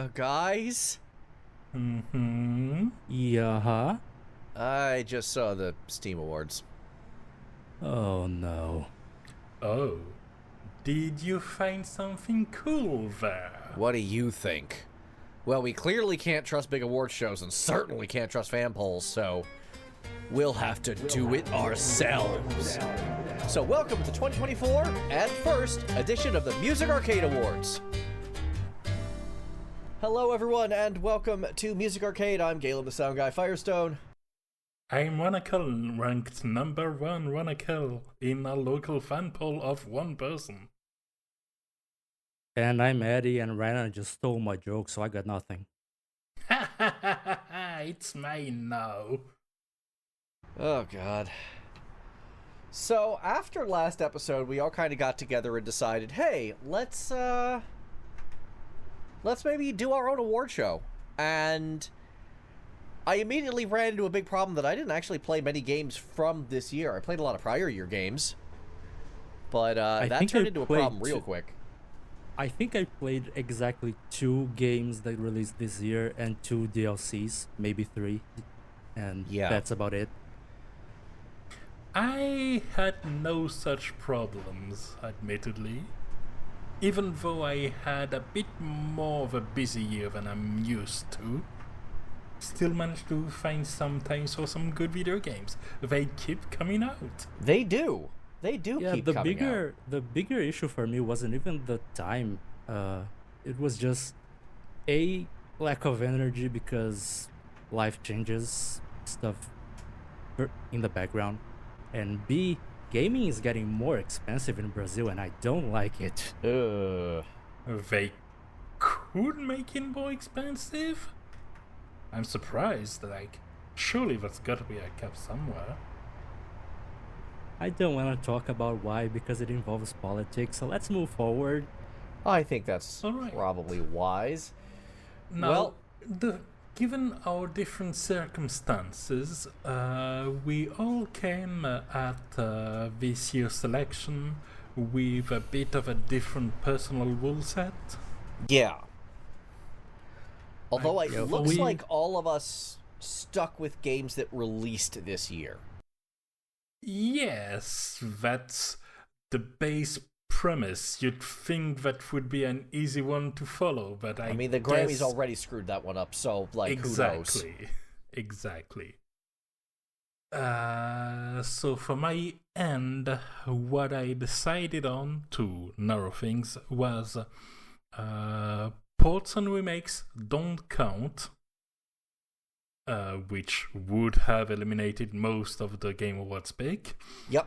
Guys? Yeah. I just saw the Steam Awards. Oh no. Oh. Did you find something cool there? What do you think? Well, we clearly can't trust big award shows and certainly can't trust fan polls, so we'll have to do it ourselves. So welcome to the 2024 and first edition of the Music Arcade Awards. Hello everyone and welcome to Music Arcade. I'm Galen the Sound Guy Firestone. I'm Ranakel, ranked number 1 Ranakel in a local fan poll of one person. And I'm Eddie, and Ryan just stole my joke, so I got nothing. It's mine now. Oh god. So after last episode, we all kind of got together and decided, hey, let's maybe do our own award show. And I immediately ran into a big problem that I didn't actually play many games from this year. I played a lot of prior year games, but that turned into a problem real quick. I think I played exactly 2 games that released this year and 2 DLCs, maybe 3, and that's about it. I had no such problems, admittedly. Even though I had a bit more of a busy year than I'm used to. Still managed to find some time for some good video games. They keep coming out. They do. They do keep coming out. The bigger issue for me wasn't even the time. It was just A, lack of energy because life changes, stuff in the background. And B, gaming is getting more expensive in Brazil and I don't like it. They could make it more expensive? I'm surprised, surely there's gotta be a cap somewhere. I don't want to talk about why because it involves politics, so let's move forward. I think that's probably wise. Now, given our different circumstances, we all came at this year's selection with a bit of a different personal rule set. Yeah. Although it looks like all of us stuck with games that released this year. Yes, that's the base premise. You'd think that would be an easy one to follow, but I mean, the Grammys already screwed that one up, so, who knows? Exactly. So for my end, what I decided on, to narrow things, was ports and remakes don't count, which would have eliminated most of the Game Awards pick. Yep.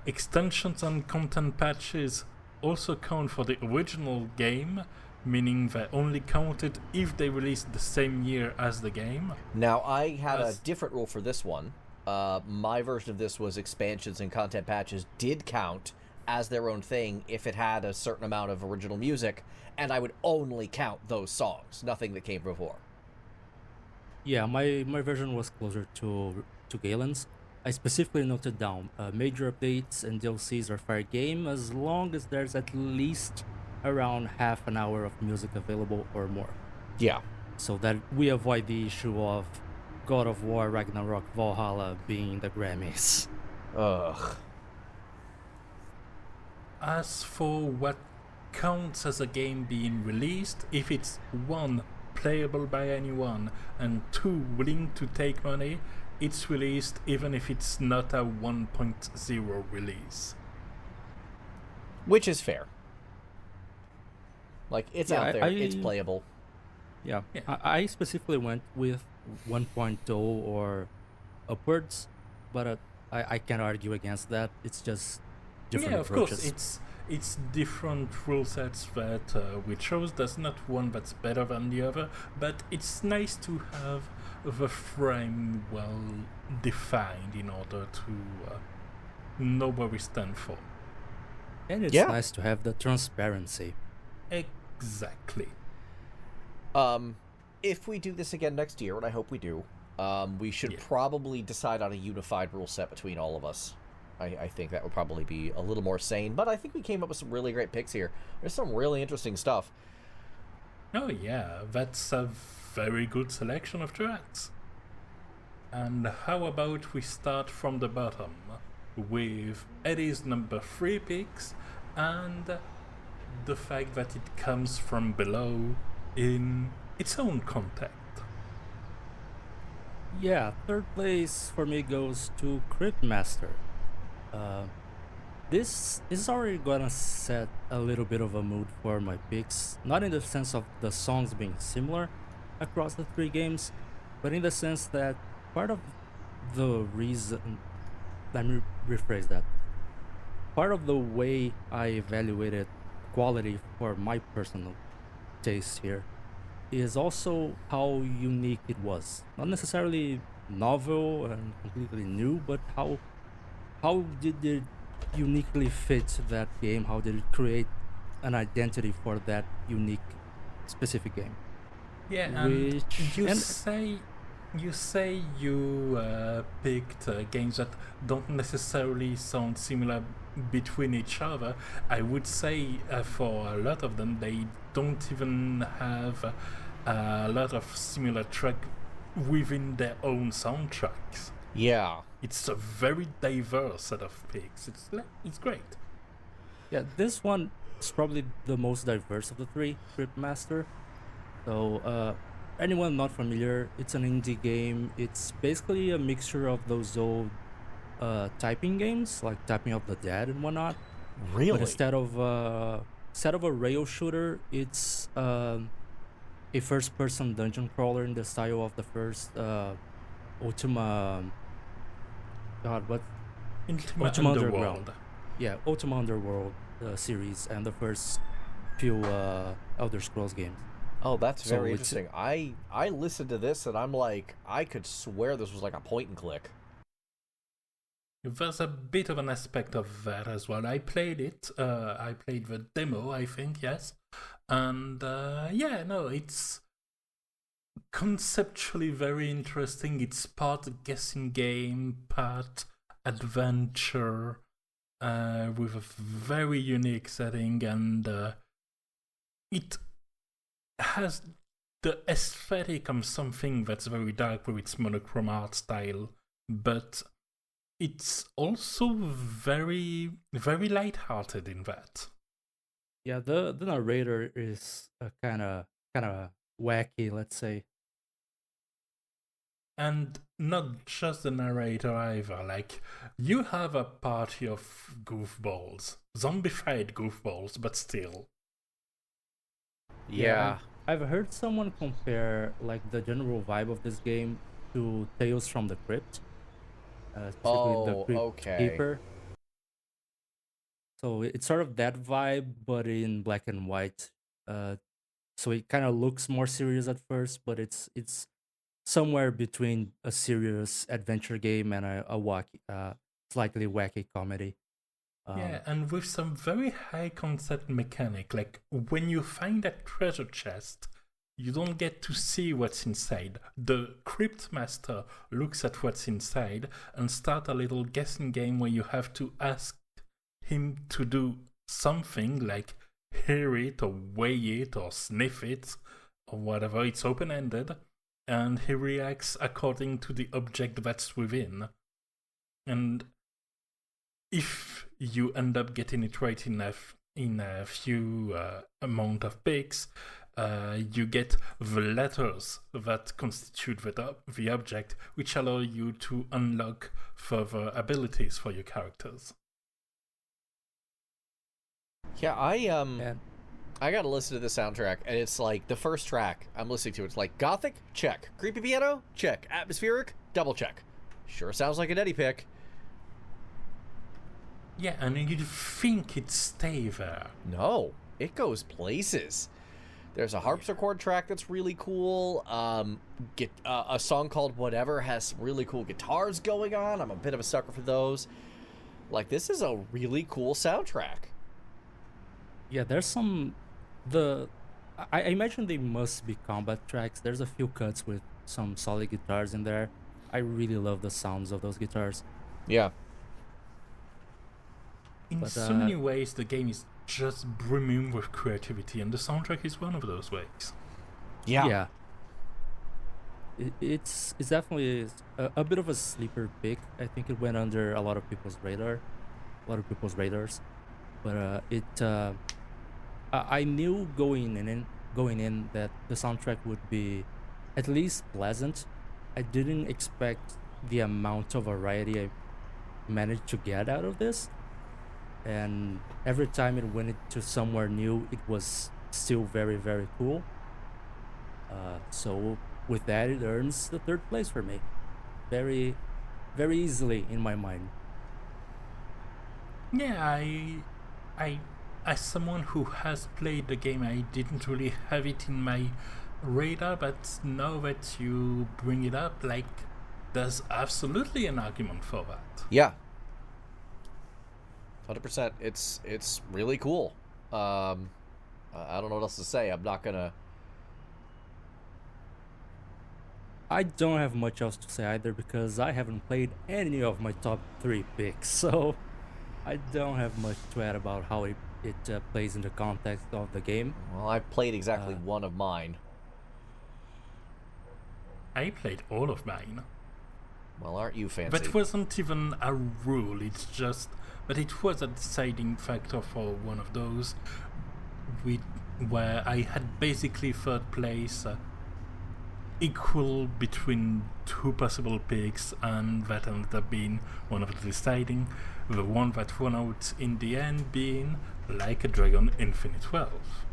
Extensions and content patches also count for the original game, meaning they only counted if they released the same year as the game. Now, I had a different rule for this one. My version of this was expansions and content patches did count as their own thing if it had a certain amount of original music, and I would only count those songs, nothing that came before. Yeah, my version was closer to Galen's. I specifically noted down major updates and DLCs are fair game as long as there's at least around half an hour of music available or more. Yeah. So that we avoid the issue of God of War Ragnarok Valhalla being the Grammys. Ugh. As for what counts as a game being released, if it's 1, playable by anyone, and 2, willing to take money, it's released even if it's not a 1.0 release. Which is fair. It's out there, it's playable. Yeah. I specifically went with 1.0 or upwards, but I can't argue against that. It's just different approaches. Of course, it's different rule sets that we chose. There's not one that's better than the other, but it's nice to have the frame well defined in order to know where we stand for. And it's nice to have the transparency. Exactly. If we do this again next year, and I hope we do, we should probably decide on a unified rule set between all of us. I think that would probably be a little more sane, but I think we came up with some really great picks here. There's some really interesting stuff. Oh yeah, that's a very good selection of tracks. And how about we start from the bottom with Eddie's number 3 picks and the fact that it comes from below in its own context. Yeah, third place for me goes to Cryptmaster. Uh, this is already gonna set a little bit of a mood for my picks, not in the sense of the songs being similar across the three games, but in the sense that part of the reason, let me rephrase that. Part of the way I evaluated quality for my personal taste here is also how unique it was. Not necessarily novel and completely new, but how did it uniquely fit that game? How did it create an identity for that unique specific game? Yeah, and Which you and say you picked games that don't necessarily sound similar between each other. I would say for a lot of them, they don't even have a lot of similar track within their own soundtracks. Yeah. It's a very diverse set of picks. It's great. yeah, this one is probably the most diverse of the three, Cryptmaster. So, anyone not familiar, it's an indie game. It's basically a mixture of those old typing games, like Typing of the Dead and whatnot. Really? But instead of a rail shooter, it's a first-person dungeon crawler in the style of the first Ultima. God, what? Ultima Ultima Underworld. Underground. Yeah, Ultima Underworld series and the first few Elder Scrolls games. Oh, that's So very it's- interesting. I listened to this and I'm like, I could swear this was like a point and click. There's a bit of an aspect of that as well. I played it. I played the demo, I think, yes. And yeah, no, it's conceptually very interesting. It's part guessing game, part adventure, with a very unique setting, and it has the aesthetic of something that's very dark with its monochrome art style, but it's also very, very light-hearted in that. Yeah, the narrator is kind of wacky, let's say. And not just the narrator either. Like, you have a party of goofballs, zombified goofballs, but still. Yeah. I've heard someone compare like the general vibe of this game to Tales from the Crypt, specifically the Oh, Crypt okay. Keeper. So it's sort of that vibe, but in black and white. So it kind of looks more serious at first, but it's somewhere between a serious adventure game and a wacky, slightly wacky comedy. Yeah, and with some very high concept mechanic. Like, when you find that treasure chest, you don't get to see what's inside. The Cryptmaster looks at what's inside and start a little guessing game where you have to ask him to do something like hear it or weigh it or sniff it or whatever. It's open-ended, and he reacts according to the object that's within. And if you end up getting it right in a few amount of picks, you get the letters that constitute the object, which allow you to unlock further abilities for your characters. Yeah, And I gotta listen to the soundtrack, and it's like the first track I'm listening to. It's like gothic, check. Creepy piano, check. Atmospheric, double check. Sure sounds like an Eddie pick. Yeah, and you'd think it'd stay there. No, it goes places. There's a harpsichord track that's really cool. A song called Whatever has some really cool guitars going on. I'm a bit of a sucker for those. Like, this is a really cool soundtrack. yeah, there's some I imagine they must be combat tracks. There's a few cuts with some solid guitars in there. I really love the sounds of those guitars. Yeah. In But, so many ways, the game is just brimming with creativity, and the soundtrack is one of those ways. Yeah. It's definitely a bit of a sleeper pick. I think it went under a lot of people's radars. But I knew going in that the soundtrack would be at least pleasant. I didn't expect the amount of variety I managed to get out of this, and every time it went into somewhere new, it was still very, very cool. So with that, it earns the third place for me, very, very easily in my mind. Yeah, I, as someone who has played the game, I didn't really have it in my radar, but now that you bring it up, like, there's absolutely an argument for that. Yeah. 100%. It's really cool. I don't know what else to say. I'm not gonna. I don't have much else to say either because I haven't played any of my top 3 picks, so I don't have much to add about how it plays in the context of the game. Well, I played exactly one of mine. I played all of mine. Well, aren't you fancy? That wasn't even a rule, it's just that it was a deciding factor for one of those where I had basically third place, equal between 2 possible picks, and that ended up being one of the deciding. The one that won out in the end being Like a Dragon Infinite Wealth.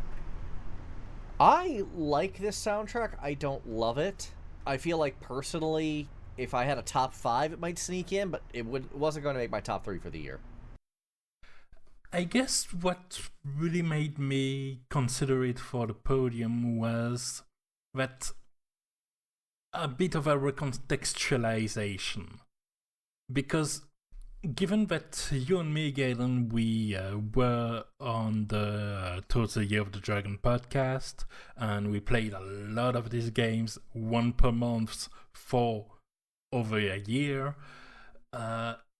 I like this soundtrack. I don't love it. I feel like personally, if I had a top 5, it might sneak in, but it wasn't going to make my top 3 for the year. I guess what really made me consider it for the podium was that a bit of a recontextualization. Because given that you and me, Galen, we were on the Towards the Year of the Dragon podcast, and we played a lot of these games, one per month for over a year,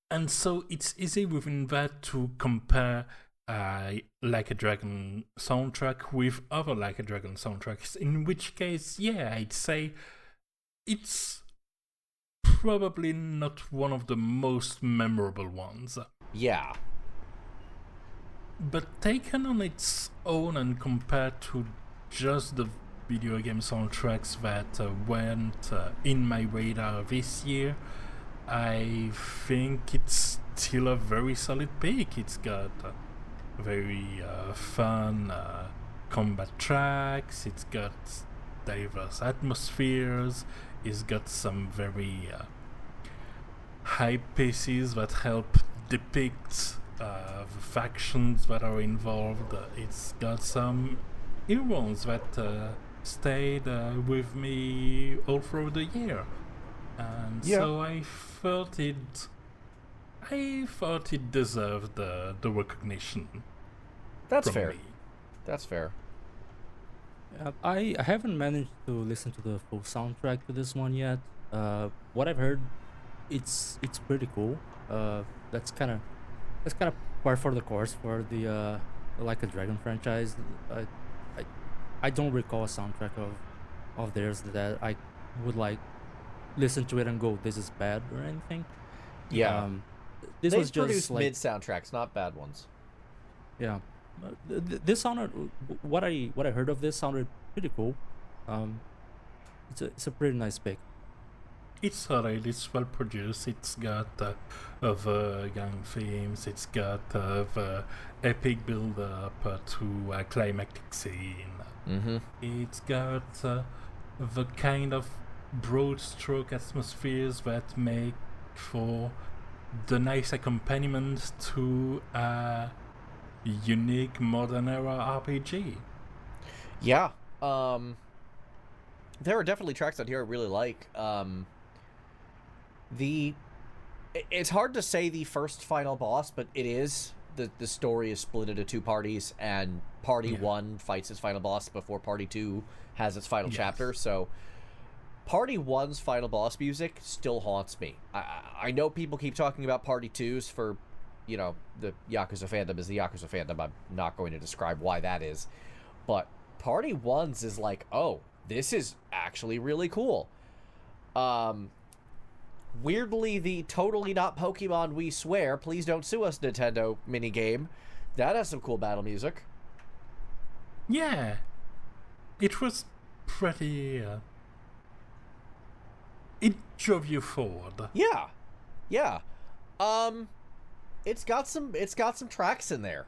and so it's easy within that to compare Like a Dragon soundtrack with other Like a Dragon soundtracks, in which case, yeah, I'd say it's probably not one of the most memorable ones. Yeah. But taken on its own and compared to just the video game soundtracks that went in my radar this year, I think it's still a very solid pick. It's got very fun combat tracks, it's got diverse atmospheres, it's got some very high pieces that help depict the factions that are involved. It's got some heroes that stayed with me all through the year, and so I thought it deserved the recognition. That's from fair. me. That's fair. I haven't managed to listen to the full soundtrack to this one yet. What I've heard, it's pretty cool. That's kind of par for the course for the Like a Dragon franchise. I don't recall a soundtrack of theirs that I would like listen to it and go, this is bad or anything. Yeah. This They've was just produced like, mid soundtracks, not bad ones. yeah. This sounded, what I heard of this sounded pretty cool. It's a pretty nice pick. It's alright, it's well produced, it's got the gang themes, it's got the epic build up to a climactic scene. Mm-hmm. It's got the kind of broad stroke atmospheres that make for the nice accompaniment to a unique modern era RPG. Yeah. There are definitely tracks on here I really like. It's hard to say the first final boss, but it is. The story is split into 2 parties, and Party 1 fights its final boss before Party 2 has its final chapter, so Party 1's final boss music still haunts me. I know people keep talking about Party 2's for, you know, the Yakuza fandom is the Yakuza fandom. I'm not going to describe why that is. But Party 1's is like, oh, this is actually really cool. Weirdly, the totally not Pokemon we swear, please don't sue us Nintendo minigame, that has some cool battle music. Yeah. It was pretty... it drove you forward. Yeah. Yeah. It's got some tracks in there.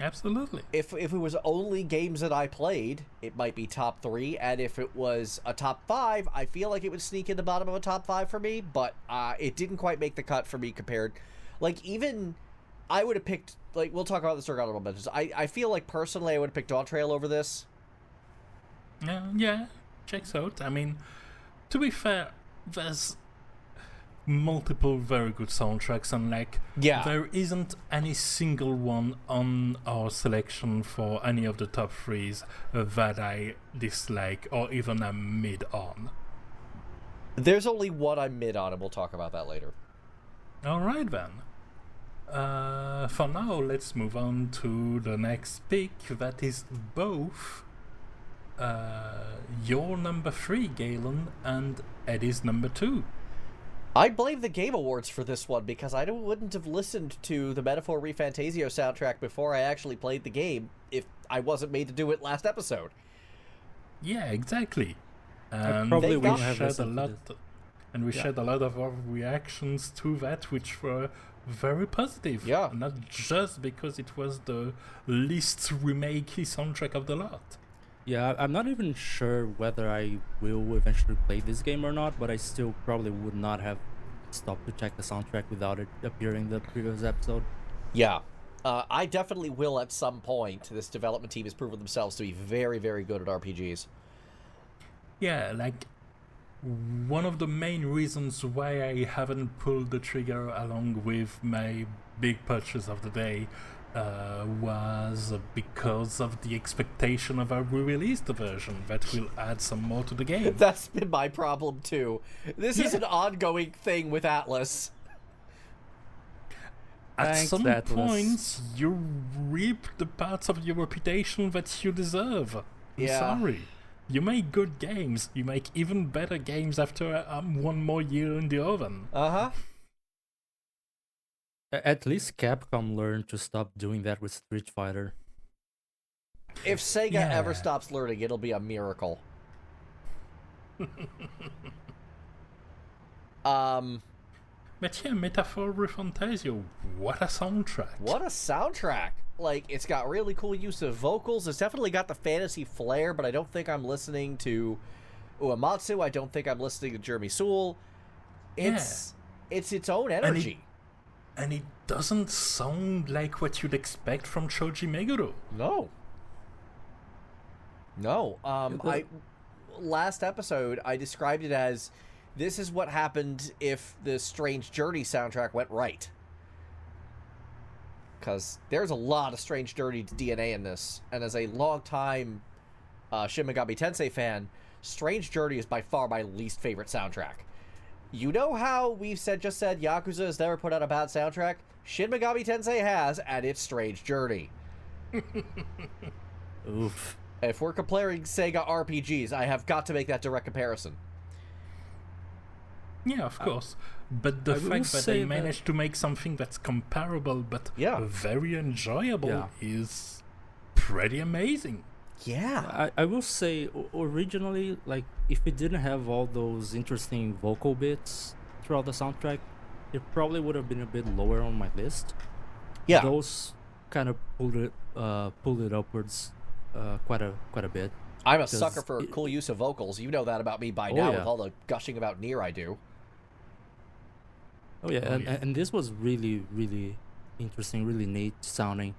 Absolutely. If it was only games that I played, it might be top 3, and if it was a top 5, I feel like it would sneak in the bottom of a top 5 for me, but it didn't quite make the cut for me compared... Like, even... I would have picked... Like, we'll talk about this during honorable mentions. I feel like, personally, I would have picked Dawn Trail over this. Yeah, checks out. I mean, to be fair, there's multiple very good soundtracks, and there isn't any single one on our selection for any of the top 3s that I dislike or even am mid on. There's only one I'm mid on, and we'll talk about that later. Alright then. For now, let's move on to the next pick. That is both your number 3, Galen, and Eddie's number 2. I blame the Game Awards for this one, because I wouldn't have listened to the Metaphor ReFantazio soundtrack before I actually played the game if I wasn't made to do it last episode. Yeah, exactly. And probably we won't have shared a lot, and we shared a lot of our reactions to that, which were very positive. Yeah. Not just because it was the least remakey soundtrack of the lot. Yeah, I'm not even sure whether I will eventually play this game or not, but I still probably would not have stopped to check the soundtrack without it appearing in the previous episode. Yeah. I definitely will at some point. This development team has proven themselves to be very, very good at RPGs. Yeah, like, one of the main reasons why I haven't pulled the trigger along with my big purchase of the day was because of the expectation of a re-released version that will add some more to the game. That's been my problem too. This is an ongoing thing with Atlas. At some point, you reap the parts of your reputation that you deserve. I'm sorry. You make good games. You make even better games after one more year in the oven. Uh-huh. At least Capcom learned to stop doing that with Street Fighter. If Sega ever stops learning, it'll be a miracle. But yeah, Metaphor ReFantazio, what a soundtrack. What a soundtrack. Like, it's got really cool use of vocals. It's definitely got the fantasy flair, but I don't think I'm listening to Uematsu. I don't think I'm listening to Jeremy Soule. It's its own energy. And it doesn't sound like what you'd expect from Shoji Meguro. No. Last episode, I described it as, this is what happened if the Strange Journey soundtrack went right. Because there's a lot of Strange Journey DNA in this. And as a long-time Shin Megami Tensei fan, Strange Journey is by far my least favorite soundtrack. You know how we've just said Yakuza has never put out a bad soundtrack? Shin Megami Tensei has, and it's Strange Journey. Oof. If we're comparing Sega RPGs, I have got to make that direct comparison. Yeah, of course. But the fact that they managed to make something that's comparable but very enjoyable is pretty amazing. Yeah. I will say, originally, like, if it didn't have all those interesting vocal bits throughout the soundtrack, it probably would have been a bit lower on my list. Yeah. Those kind of pulled it upwards quite a bit. I'm a sucker for cool use of vocals. You know that about me by now with all the gushing about Nier I do. Oh yeah, and this was really, really interesting, really neat sounding.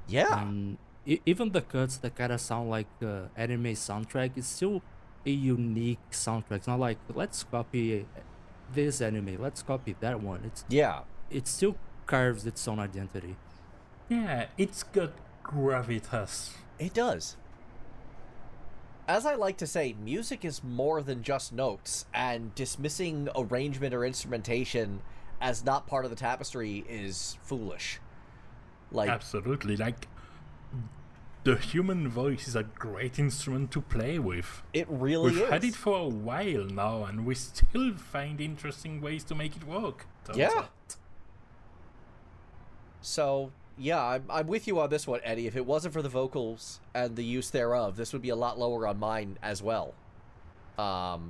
Yeah. And even the cuts that kind of sound like anime soundtrack, it's still a unique soundtrack. It's not like, let's copy this anime, let's copy that one. It still carves its own identity. Yeah, it's got gravitas. It does. As I like to say, music is more than just notes, and dismissing arrangement or instrumentation as not part of the tapestry is foolish. Like, absolutely. Like, the human voice is a great instrument to play with. It really We've is. had it for a while now, and we still find interesting ways to make it work. Yeah. So, yeah, I'm with you on this one, Eddie. If it wasn't for the vocals and the use thereof, this would be a lot lower on mine as well. But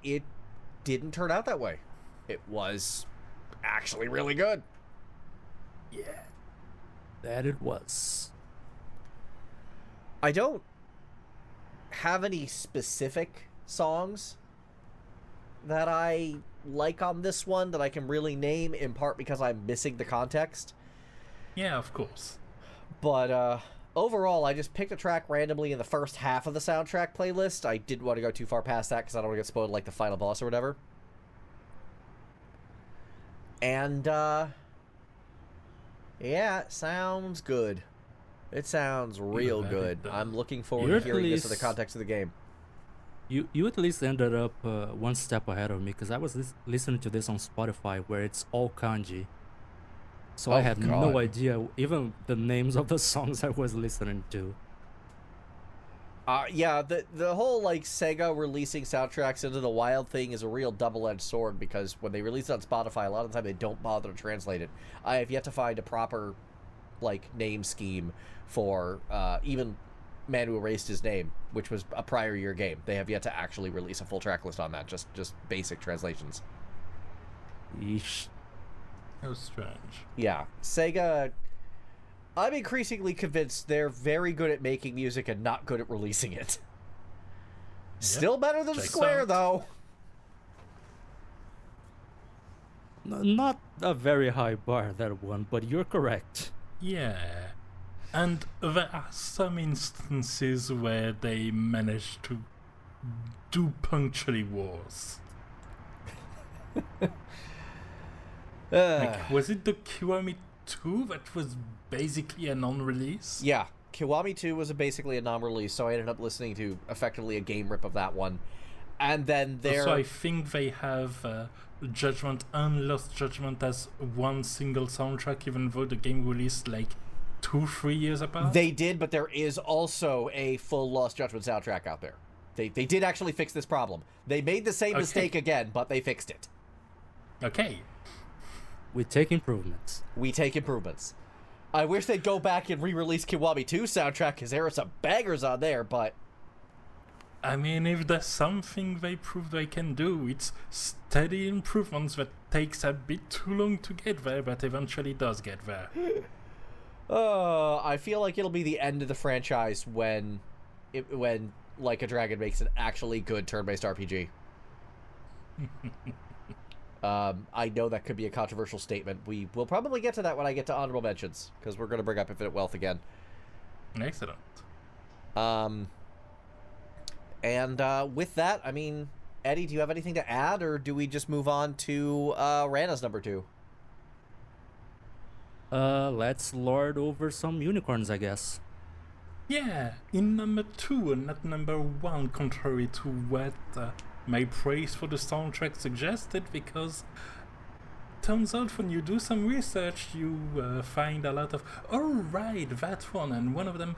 it didn't turn out that way. It was actually really good. Yeah. That it was. I don't have any specific songs that I like on this one that I can really name, in part because I'm missing the context. Yeah, of course. But overall, I just picked a track randomly in the first half of the soundtrack playlist. I didn't want to go too far past that because I don't want to get spoiled like the final boss or whatever. And yeah, it sounds good. It sounds real good. I'm looking forward to hearing this in the context of the game. You at least ended up one step ahead of me, because I was listening to this on Spotify where it's all kanji. So I had no idea even the names of the songs I was listening to. Yeah, the whole like Sega releasing soundtracks into the wild thing is a real double-edged sword, because when they release it on Spotify, a lot of the time they don't bother to translate it. I have yet to find a proper like name scheme for even Man Who Erased His Name, which was a prior year game. They have yet to actually release a full track list on that, just basic translations. Yeesh. How strange. Yeah, Sega, I'm increasingly convinced they're very good at making music and not good at releasing it. Still better than Square, though. Not a very high bar, that one, but you're correct. Yeah. And there are some instances where they manage to do punctually worse. Like, was it the Kiwami 2 that was basically a non-release? Yeah, Kiwami 2 was basically a non-release, so I ended up listening to effectively a game rip of that one. And then there... So I think they have Judgment and Lost Judgment as one single soundtrack, even though the game released like 2-3 years apart? They did, but there is also a full Lost Judgment soundtrack out there. They did actually fix this problem. They made the same mistake again, but they fixed it. Okay. We take improvements. We take improvements. I wish they'd go back and re-release Kiwami 2 soundtrack, because there are some bangers on there, but... I mean, if there's something they prove they can do, it's steady improvements that takes a bit too long to get there, but eventually does get there. I feel like it'll be the end of the franchise when Like a Dragon makes an actually good turn-based RPG. I know that could be a controversial statement. We will probably get to that when I get to honorable mentions, because we're going to bring up Infinite Wealth again. Excellent. And with that, I mean, Eddie, do you have anything to add, or do we just move on to Rana's number 2? Let's lord over some unicorns, I guess. Yeah, in number 2 and not number 1, contrary to what my praise for the soundtrack suggested, because turns out when you do some research, you find a lot of, oh right, that one, and one of them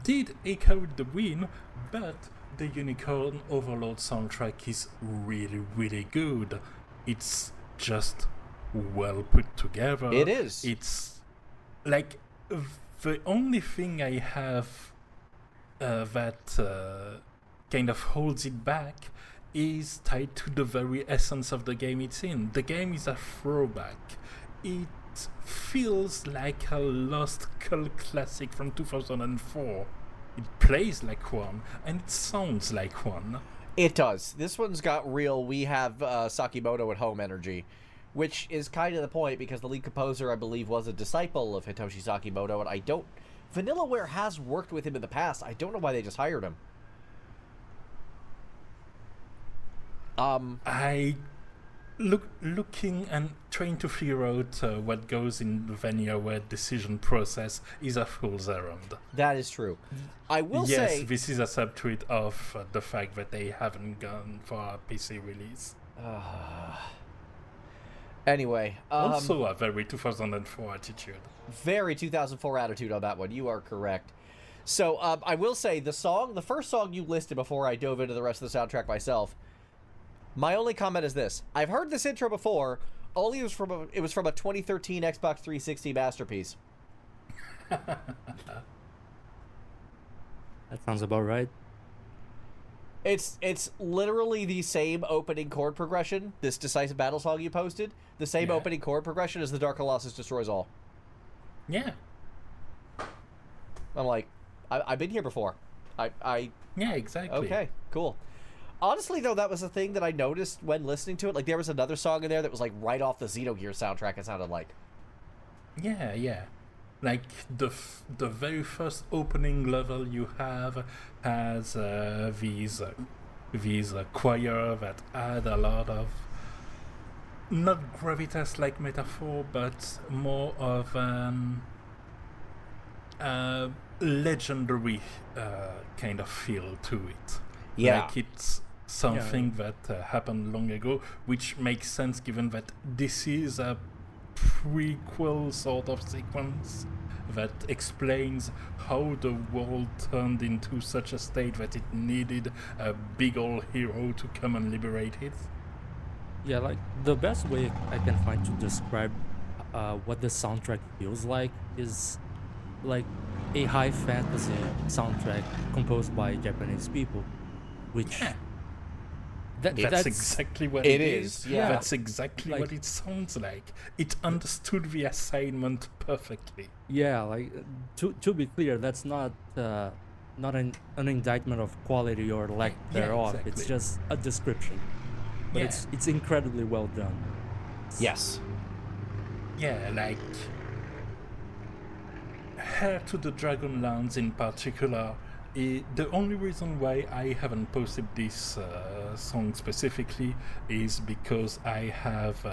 did eke out the win, but the Unicorn Overlord soundtrack is really, really good. It's just well put together. It is. It's like the only thing I have that kind of holds it back is tied to the very essence of the game it's in. The game is a throwback. It feels like a lost cult classic from 2004. It plays like one, and it sounds like one. It does. This one's got real, we have Sakimoto at home energy, which is kind of the point, because the lead composer, I believe, was a disciple of Hitoshi Sakimoto, and I don't... Vanillaware has worked with him in the past. I don't know why they just hired him. Looking and trying to figure out what goes in the Vanillaware decision process is a fool's errand. That is true. I will say... Yes, this is a subtweet of the fact that they haven't gone for a PC release. Anyway, also a very 2004 attitude. Very 2004 attitude on that one. You are correct. So I will say the first song you listed before I dove into the rest of the soundtrack myself. My only comment is this: I've heard this intro before. Only it was from a 2013 Xbox 360 masterpiece. That sounds about right. It's literally the same opening chord progression. This Decisive Battle song you posted, the same opening chord progression as the Dark Colossus Destroys All. Yeah. I'm like, I've been here before. Yeah, exactly. Okay, cool. Honestly, though, that was a thing that I noticed when listening to it. Like, there was another song in there that was, like, right off the Xenogears soundtrack, it sounded like. Yeah. Like, the very first opening level you have has these choir that add a lot of, not gravitas-like metaphor, but more of legendary kind of feel to it. Yeah. Like it's something that happened long ago, which makes sense given that this is a prequel sort of sequence that explains how the world turned into such a state that it needed a big old hero to come and liberate it. Yeah, like the best way I can find to describe what the soundtrack feels like is like a high fantasy soundtrack composed by Japanese people, which that's exactly what it is. Yeah. That's exactly what it sounds like. It understood the assignment perfectly. Yeah, like to be clear, that's not an indictment of quality or lack thereof. Exactly. It's just a description. But it's incredibly well done. Yes. Yeah, like Hair to the Dragonlance in particular. The only reason why I haven't posted this song specifically is because I have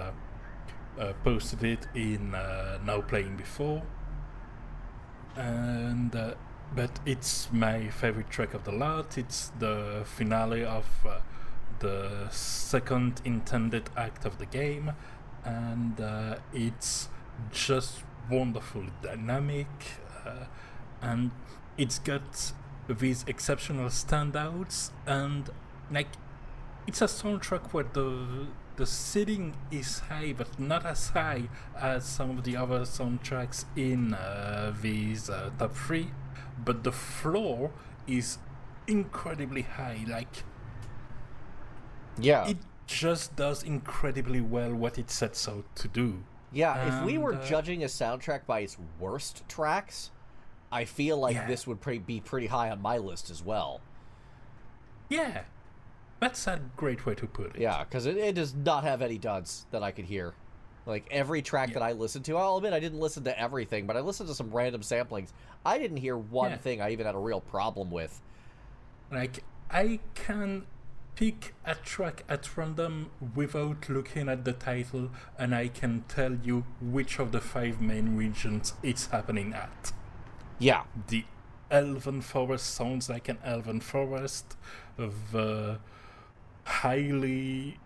posted it in Now Playing Before, and but it's my favorite track of the lot. It's the finale of the second intended act of the game, and it's just wonderfully dynamic, and it's got these exceptional standouts, and like it's a soundtrack where the ceiling is high, but not as high as some of the other soundtracks in these top three, but the floor is incredibly high. Like it just does incredibly well what it sets out to do. Yeah, if we were judging a soundtrack by its worst tracks, I feel like this would be pretty high on my list as well. Yeah, that's a great way to put it. Yeah, because it does not have any duds that I could hear. Like, every track that I listened to, I'll admit I didn't listen to everything, but I listened to some random samplings. I didn't hear one thing I even had a real problem with. Like, I can pick a track at random without looking at the title, and I can tell you which of the 5 main regions it's happening at. Yeah. The Elven Forest sounds like an Elven Forest. The highly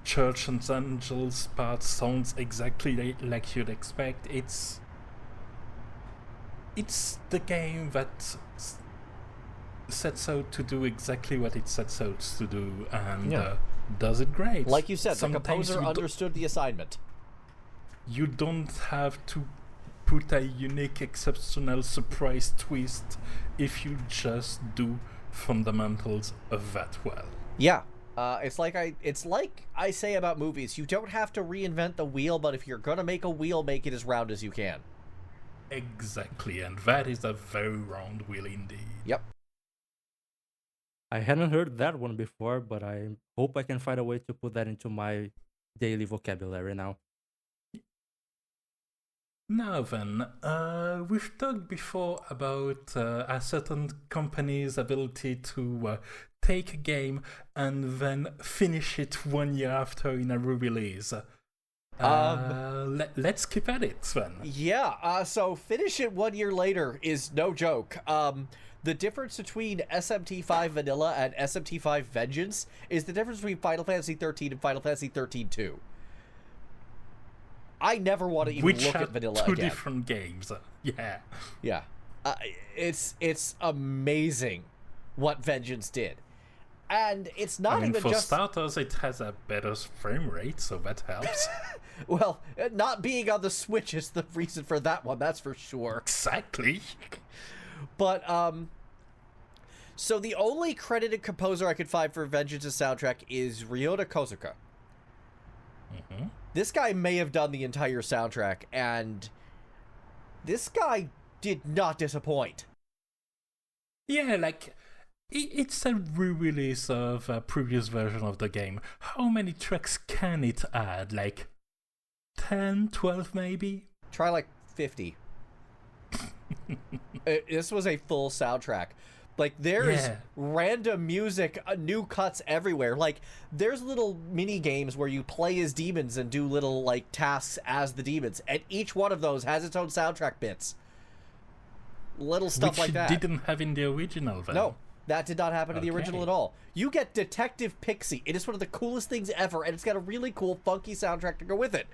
Church and Angels part sounds exactly like you'd expect. It's the game that sets out to do exactly what it sets out to do, and does it great. Like you said, Sometimes the composer understood the assignment. You don't have to put a unique, exceptional surprise twist if you just do fundamentals of that well. Yeah. It's like I say about movies. You don't have to reinvent the wheel, but if you're gonna make a wheel, make it as round as you can. Exactly, and that is a very round wheel indeed. Yep. I hadn't heard that one before, but I hope I can find a way to put that into my daily vocabulary now. Now then, we've talked before about a certain company's ability to take a game and then finish it 1 year after in a re-release. Let's keep at it then. Yeah, so finish it 1 year later is no joke. The difference between SMT5 Vanilla and SMT5 Vengeance is the difference between Final Fantasy 13 and Final Fantasy 13-2. I never want to even Which look are at vanilla two again. different games. Yeah. Yeah. It's amazing what Vengeance did. And it's not I mean, even for just... starters, it has a better frame rate, so that helps. Well, not being on the Switch is the reason for that one, that's for sure. Exactly. But, so the only credited composer I could find for Vengeance's soundtrack is Ryota Kozuka. Mm-hmm. This guy may have done the entire soundtrack, and this guy did not disappoint. Yeah, like, it's a re-release of a previous version of the game. How many tracks can it add? Like, 10, 12 maybe? Try like 50. This was a full soundtrack. Like, there's random music, new cuts everywhere. Like, there's little mini games where you play as demons and do little, like, tasks as the demons. And each one of those has its own soundtrack bits. Little stuff like that. Which it didn't have in the original, then. No, that did not happen in the original at all. You get Detective Pixie. It is one of the coolest things ever, and it's got a really cool, funky soundtrack to go with it.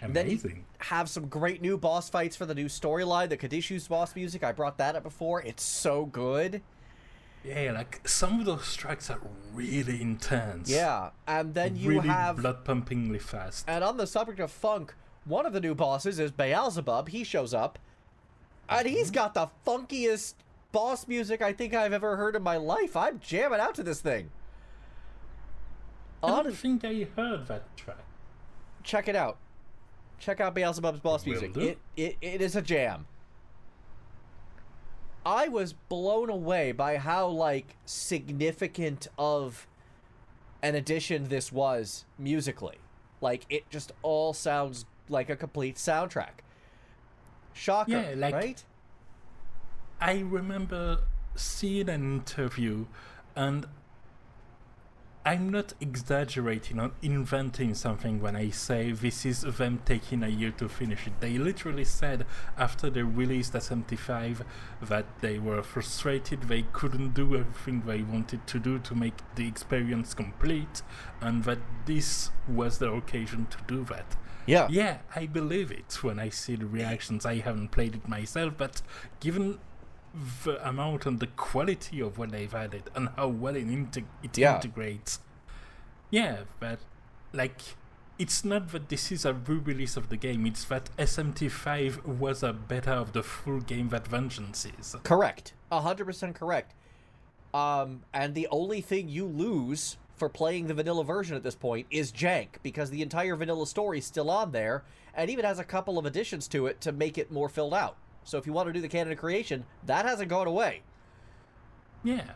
Amazing. Then you have some great new boss fights for the new storyline. The Kadishu's boss music, I brought that up before. It's so good. Yeah, like, some of those tracks are really intense. Yeah, and then you really have... blood-pumpingly fast. And on the subject of funk, one of the new bosses is Beelzebub. He shows up, and he's got the funkiest boss music I think I've ever heard in my life. I'm jamming out to this thing. I don't think I heard that track. Check it out. Check out Beelzebub's boss music. It is a jam. I was blown away by how, like, significant of an addition this was musically. Like, it just all sounds like a complete soundtrack. Shocker, Yeah, like, right? I remember seeing an interview, and I'm not exaggerating or inventing something when I say this is them taking a year to finish it. They literally said after they released SMT5 that they were frustrated, they couldn't do everything they wanted to do to make the experience complete, and that this was the occasion to do that. Yeah. Yeah, I believe it when I see the reactions. I haven't played it myself, but given the amount and the quality of what they've added and how well it integrates. Yeah, but, like, it's not that this is a re-release of the game, it's that SMT5 was a beta of the full game that Vengeance is. Correct. 100% correct. And the only thing you lose for playing the vanilla version at this point is jank, because the entire vanilla story is still on there, and even has a couple of additions to it to make it more filled out. So if you want to do the canon creation, that hasn't gone away. Yeah.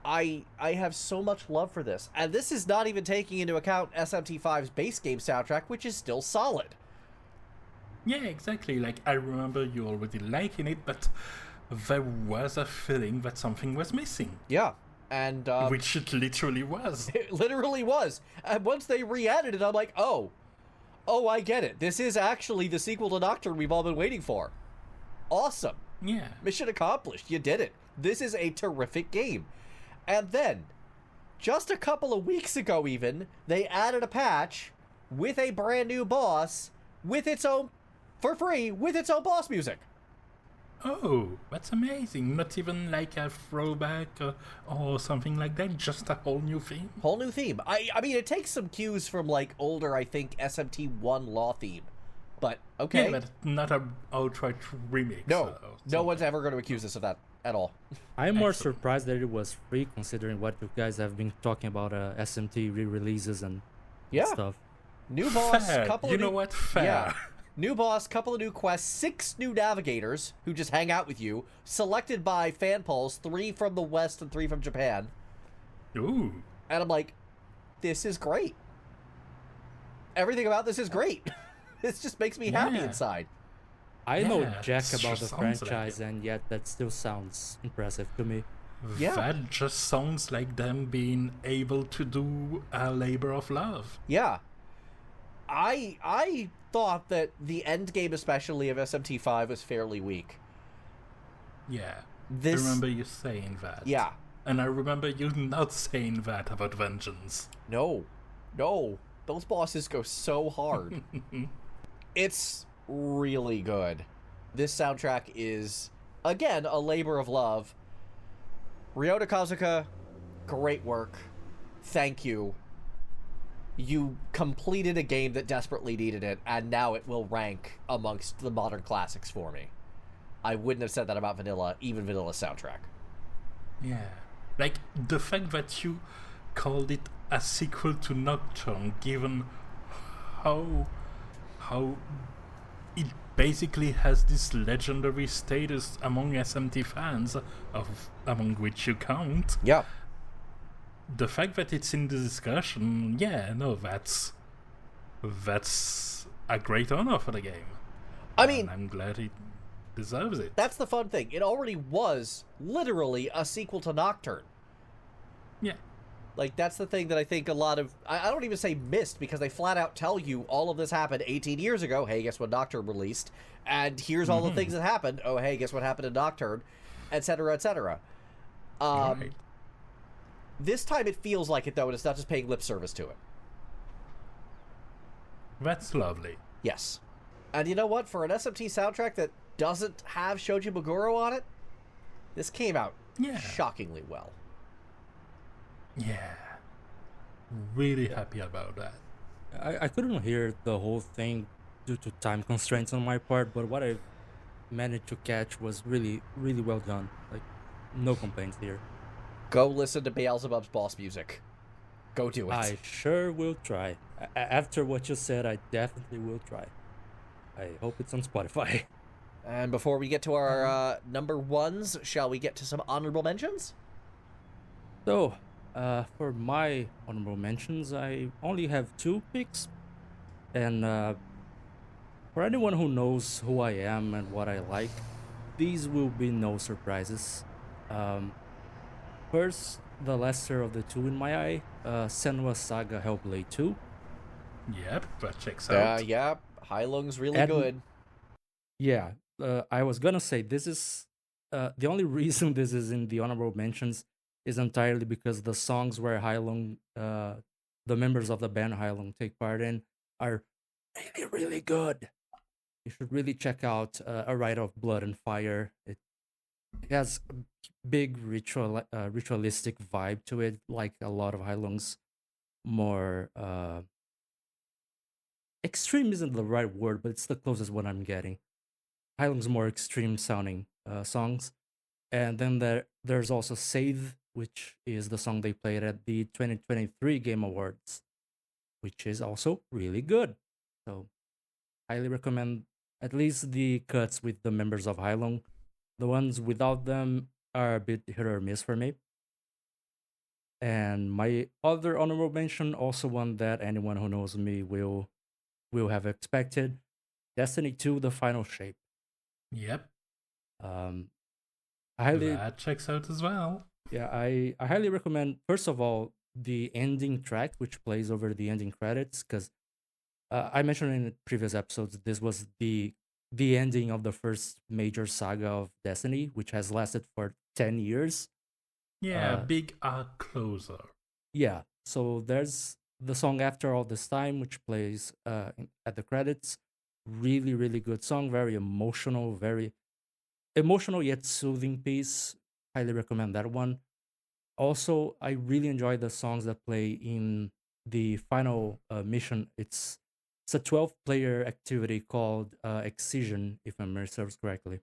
I have so much love for this. And this is not even taking into account SMT5's base game soundtrack, which is still solid. Yeah, exactly. Like, I remember you already liking it, but there was a feeling that something was missing. Yeah. And which it literally was. It literally was. And once they re-added it, I'm like, oh, I get it. This is actually the sequel to Nocturne we've all been waiting for. Awesome. Yeah. Mission accomplished. You did it. This is a terrific game. And then, just a couple of weeks ago even, they added a patch with a brand new boss with its own, for free, with its own boss music. Oh, that's amazing. Not even like a throwback or something like that, just a whole new theme. Whole new theme. I mean, it takes some cues from, like, older, I think, SMT1 Law theme. But, okay. Yeah, but not a outright remix. No one's ever going to accuse us of that at all. I'm more surprised that it was free, considering what you guys have been talking about SMT re-releases and stuff. New boss, Fair. couple you of know new... what? Fair. Yeah. New boss, couple of new quests, 6 new navigators who just hang out with you, selected by fan polls, 3 from the West and 3 from Japan. Ooh. And I'm like, this is great. Everything about this is great. This just makes me happy inside. I know jack it about the just sounds franchise, like and yet that still sounds impressive to me. Yeah. That just sounds like them being able to do a labor of love. Yeah. I thought that the end game, especially of SMT5, was fairly weak. Yeah. I This... remember you saying that. Yeah. And I remember you not saying that about Vengeance. No. Those bosses go so hard. It's really good. This soundtrack is, again, a labor of love. Ryota Kazuka, great work. Thank you. You completed a game that desperately needed it, and now it will rank amongst the modern classics for me. I wouldn't have said that about Vanilla, even Vanilla's soundtrack. Yeah. Like, the fact that you called it a sequel to Nocturne, given how it basically has this legendary status among SMT fans, among which you count. Yeah. The fact that it's in the discussion, that's a great honor for the game. I mean, and I'm glad it deserves it. That's the fun thing. It already was literally a sequel to Nocturne. Yeah. Like, that's the thing that I think a lot of... I don't even say missed, because they flat out tell you all of this happened 18 years ago. Hey, guess what Nocturne released? And here's all the things that happened. Oh, hey, guess what happened in Nocturne? Etc., etc. Right. This time it feels like it, though, and it's not just paying lip service to it. That's lovely. Yes. And you know what? For an SMT soundtrack that doesn't have Shoji Meguro on it, this came out shockingly well. Yeah. Really happy about that. I couldn't hear the whole thing due to time constraints on my part, but what I managed to catch was really, really well done. Like, no complaints here. Go listen to Beelzebub's boss music. Go do it. I sure will try. After what you said, I definitely will try. I hope it's on Spotify. And before we get to our number ones, shall we get to some honorable mentions? So, for my honorable mentions, I only have 2 picks. And for anyone who knows who I am and what I like, these will be no surprises. First, the lesser of the 2 in my eye, Senua Saga Hellblade 2. Yep, that checks out. Yeah, Heilung's really good. Yeah, I was gonna say, this is... the only reason this is in the honorable mentions is entirely because the songs where Heilung, the members of the band Heilung take part in, are really, really good. You should really check out A Rite of Blood and Fire. It has a big ritualistic vibe to it, like a lot of Heilung's more... extreme isn't the right word, but it's the closest one I'm getting. Heilung's more extreme sounding songs. And then there's also Save, which is the song they played at the 2023 Game Awards, which is also really good. So, highly recommend at least the cuts with the members of Heilung. The ones without them are a bit hit or miss for me. And my other honorable mention, also one that anyone who knows me will have expected, Destiny 2: The Final Shape. Yep. That checks out as well. Yeah, I highly recommend, first of all, the ending track, which plays over the ending credits, because I mentioned in previous episodes, this was the ending of the first major saga of Destiny, which has lasted for 10 years. Yeah, big arc closer. Yeah, so there's the song After All This Time, which plays at the credits. Really, really good song, very emotional yet soothing piece. Highly recommend that one. Also, I really enjoy the songs that play in the final mission. It's a 12-player activity called Excision, if my memory serves correctly.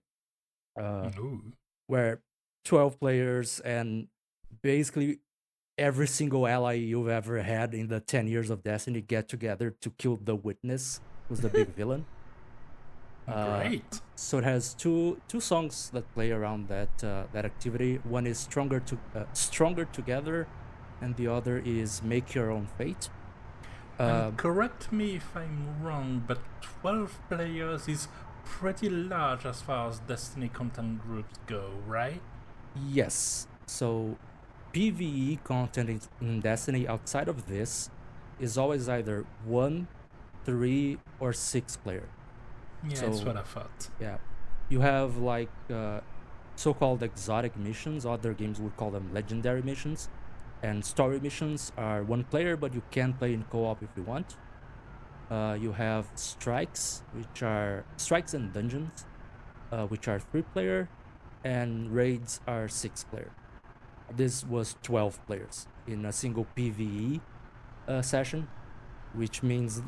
Where 12 players and basically every single ally you've ever had in the 10 years of Destiny get together to kill the Witness, who's the big villain. Great. So it has two songs that play around that activity. One is Stronger Together, and the other is Make Your Own Fate. Correct me if I'm wrong, but 12 players is pretty large as far as Destiny content groups go, right? Yes. So PvE content in Destiny outside of this is always either 1, 3, or 6 player. Yeah, so, that's what I thought. Yeah. You have like so-called exotic missions. Other games would call them legendary missions. And story missions are one player, but you can play in co-op if you want. You have strikes, which are strikes and dungeons, which are 3-player, and raids are 6-player. This was 12 players in a single PvE session, which means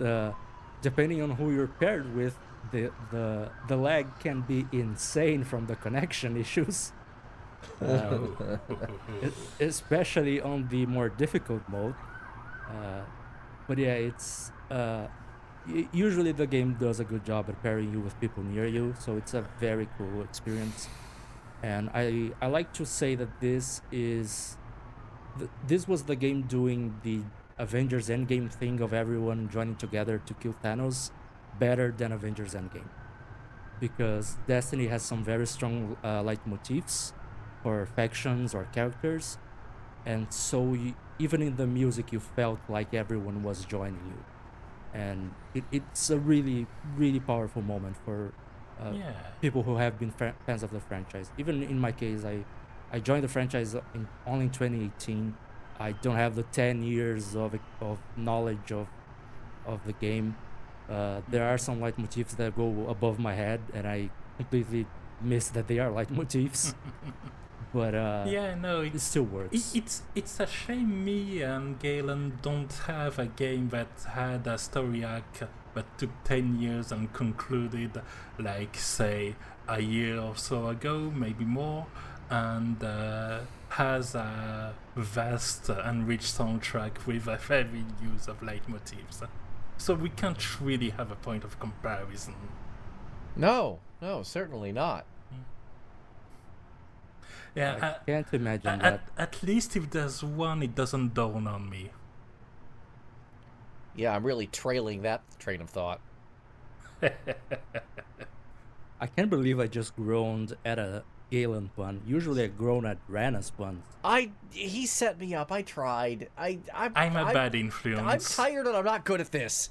depending on who you're paired with, the lag can be insane from the connection issues. Especially on the more difficult mode. But yeah, it's usually the game does a good job at pairing you with people near you, so it's a very cool experience. And I like to say that this was the game doing the Avengers Endgame thing of everyone joining together to kill Thanos better than Avengers Endgame, because Destiny has some very strong leitmotifs for factions or characters, and so even in the music you felt like everyone was joining you, and it's a really, really powerful moment for people who have been fans of the franchise. Even in my case, I joined the franchise only in 2018. I don't have the 10 years of knowledge of the game. There are some leitmotifs that go above my head, and I completely miss that they are leitmotifs. But it still works. It's a shame me and Galen don't have a game that had a story arc that took 10 years and concluded, like, say, a year or so ago, maybe more, and has a vast and rich soundtrack with a heavy use of leitmotifs. So we can't really have a point of comparison. No, certainly not. Yeah, I can't imagine that. At least if there's one, it doesn't dawn on me. Yeah, I'm really trailing that train of thought. I can't believe I just groaned at a Galen pun. Usually I groan at Rana's puns. He set me up. I tried. I'm a bad influence. I'm tired and I'm not good at this.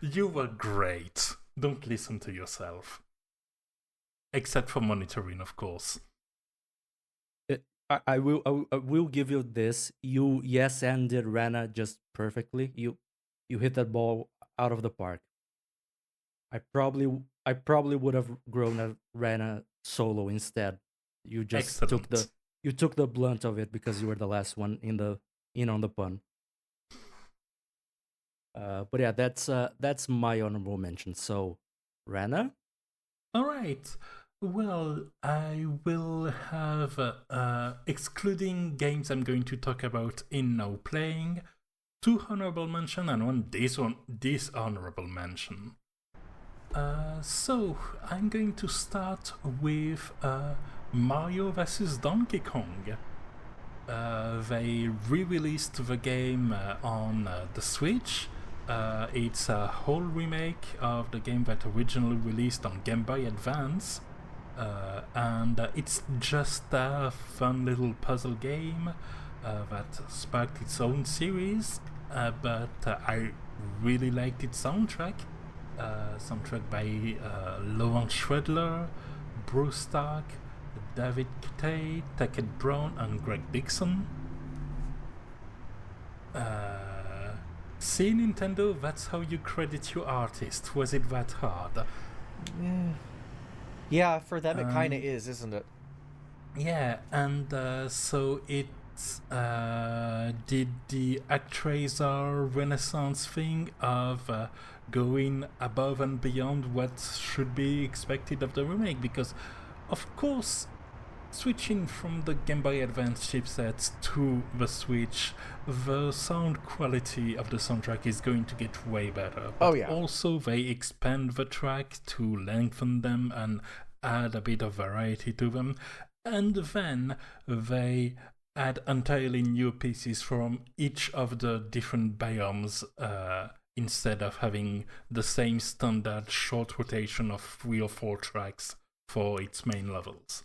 You were great. Don't listen to yourself. Except for monitoring, of course. I will give you this. You yes-ended Rana just perfectly. You hit that ball out of the park. I probably would have grown at Rana solo instead. You just took the blunt of it because you were the last one in on the pun. But yeah, that's my honorable mention. So, Rana? All right. Well, I will have, excluding games I'm going to talk about in now playing, 2 honorable mention and 1 dishonorable mention. So, I'm going to start with Mario vs. Donkey Kong. They re-released the game on the Switch. It's a whole remake of the game that originally released on Game Boy Advance. And it's just a fun little puzzle game that sparked its own series, but I really liked its soundtrack. Soundtrack by Laurent Schredler, Bruce Stark, David Kitay, Tackett Brown, and Greg Dixon. See, Nintendo, that's how you credit your artist. Was it that hard? Yeah, for them it kind of is, isn't it? Yeah, and so it did the Actraiser Renaissance thing of going above and beyond what should be expected of the remake, because, of course, switching from the Game Boy Advance chipsets to the Switch, the sound quality of the soundtrack is going to get way better. But also, they expand the track to lengthen them and add a bit of variety to them. And then they add entirely new pieces from each of the different biomes, instead of having the same standard short rotation of 3 or 4 tracks for its main levels.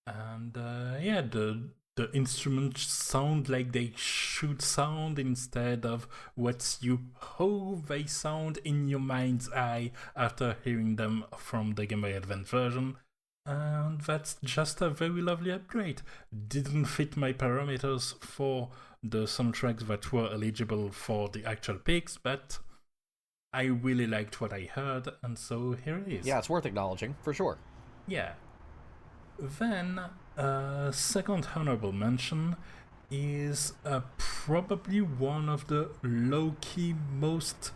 And the instruments sound like they should sound instead of how they sound in your mind's eye after hearing them from the Game Boy Advance version. And that's just a very lovely upgrade. Didn't fit my parameters for the soundtracks that were eligible for the actual picks, but I really liked what I heard, and so here it is. Yeah, it's worth acknowledging, for sure. Yeah. Then, second honorable mention is probably one of the low-key most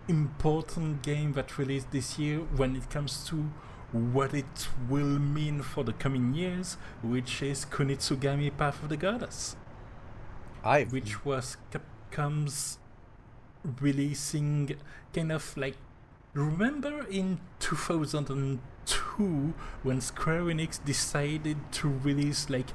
important game that released this year when it comes to what it will mean for the coming years, which is Kunitsu-Gami Path of the Goddess. Which was Capcom's releasing kind of like... Remember in 2002 when Square Enix decided to release like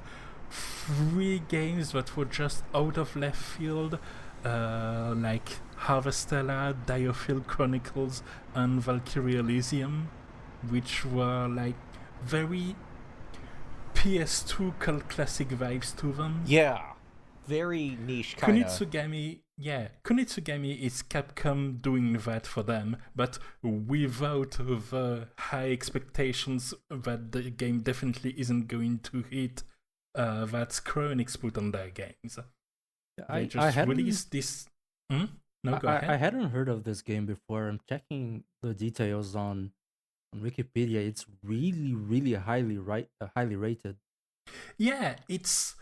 3 games that were just out of left field, like Harvestella, Diophil Chronicles, and Valkyrie Elysium, which were like very PS2 cult classic vibes to them. Yeah, very niche kind of. Kunitsu-Gami is Capcom doing that for them, but without the high expectations that the game definitely isn't going to hit that Square Enix put on their games. They just released this... No, go ahead. I hadn't heard of this game before. I'm checking the details on Wikipedia. It's really, really highly rated. Yeah, it's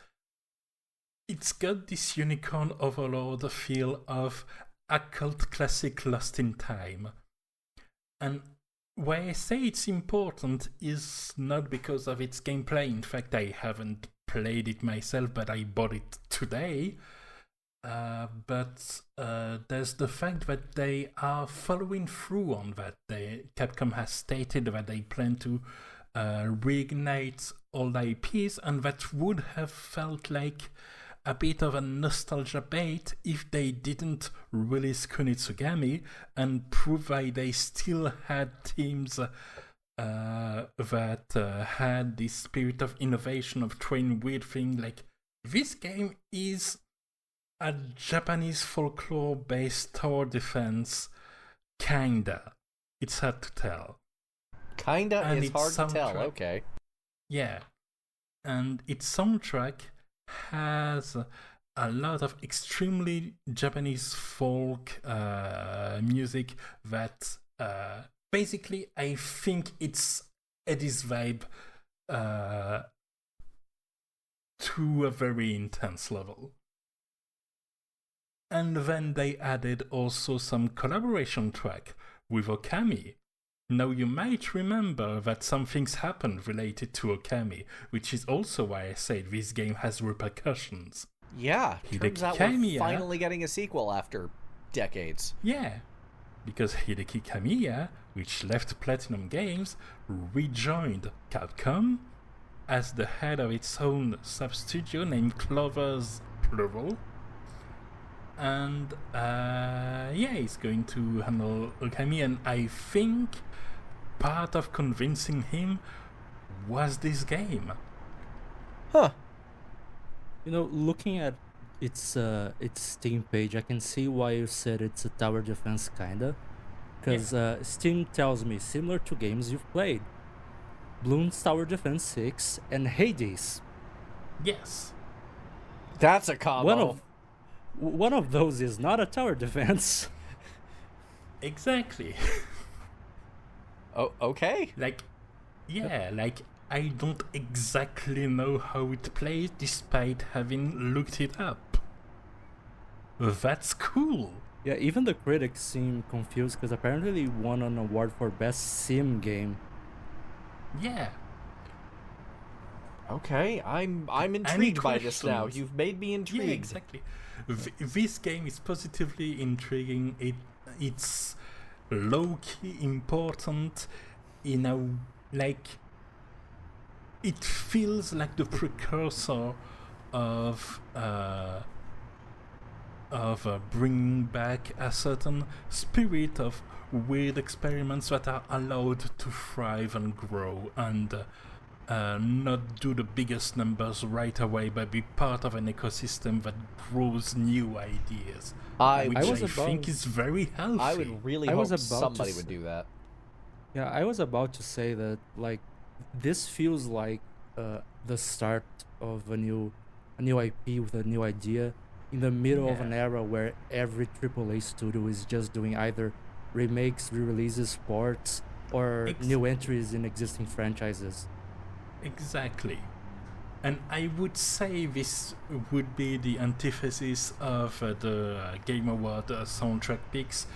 got this unicorn overlord feel of a cult classic lost in time. And why I say it's important is not because of its gameplay. In fact, I haven't played it myself, but I bought it today. But there's the fact that they are following through on that. Capcom has stated that they plan to reignite old IPs, and that would have felt like a bit of a nostalgia bait if they didn't release Kunitsu-Gami and prove that they still had teams that had this spirit of innovation, of trying weird things. Like, this game is a Japanese folklore-based tower defense, kinda. It's hard to tell. Kinda and is hard to tell, okay. Yeah. And its soundtrack has a lot of extremely Japanese folk music that basically I think it's Eddie's vibe to a very intense level. And then they added also some collaboration track with Okami. Now you might remember that some things happened related to Okami, which is also why I said this game has repercussions. Yeah, turns out we're finally getting a sequel after decades. Yeah, because Hideki Kamiya, which left Platinum Games, rejoined Capcom as the head of its own sub-studio named Clover's Plural. And he's going to handle Okami, and I think part of convincing him was this game. Huh. You know, looking at its Steam page, I can see why you said it's a tower defense kinda. Because Steam tells me similar to games you've played. Bloons Tower Defense 6 and Hades. Yes. That's a combo. One of those is not a tower defense. Exactly. Oh, okay. Like I don't exactly know how it plays despite having looked it up. That's cool. Yeah, even the critics seem confused because apparently it won an award for best sim game. Yeah. Okay, I'm intrigued by this now. You've made me intrigued. Yeah, exactly. This game is positively intriguing. It's low-key important. Like, it feels like the precursor of bringing back a certain spirit of weird experiments that are allowed to thrive and grow and not do the biggest numbers right away, but be part of an ecosystem that grows new ideas, I think is very healthy. I would really hope somebody would do that. Yeah, I was about to say that, like, this feels like the start of a new IP with a new idea in the middle of an era where every AAA studio is just doing either remakes, re-releases, ports, or new entries in existing franchises. Exactly. And I would say this would be the antithesis of the Game Award soundtrack picks,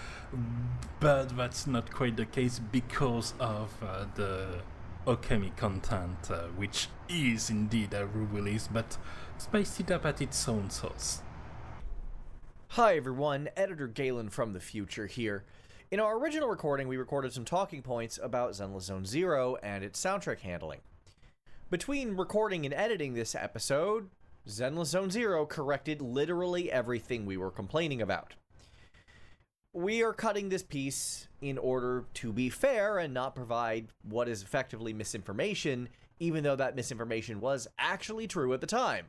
but that's not quite the case because of the Okami content, which is indeed a re-release, but spiced it up at its own sauce. Hi everyone, Editor Galen from the future here. In our original recording, we recorded some talking points about Zenless Zone Zero and its soundtrack handling. Between recording and editing this episode, Zenless Zone Zero corrected literally everything we were complaining about. We are cutting this piece in order to be fair and not provide what is effectively misinformation, even though that misinformation was actually true at the time.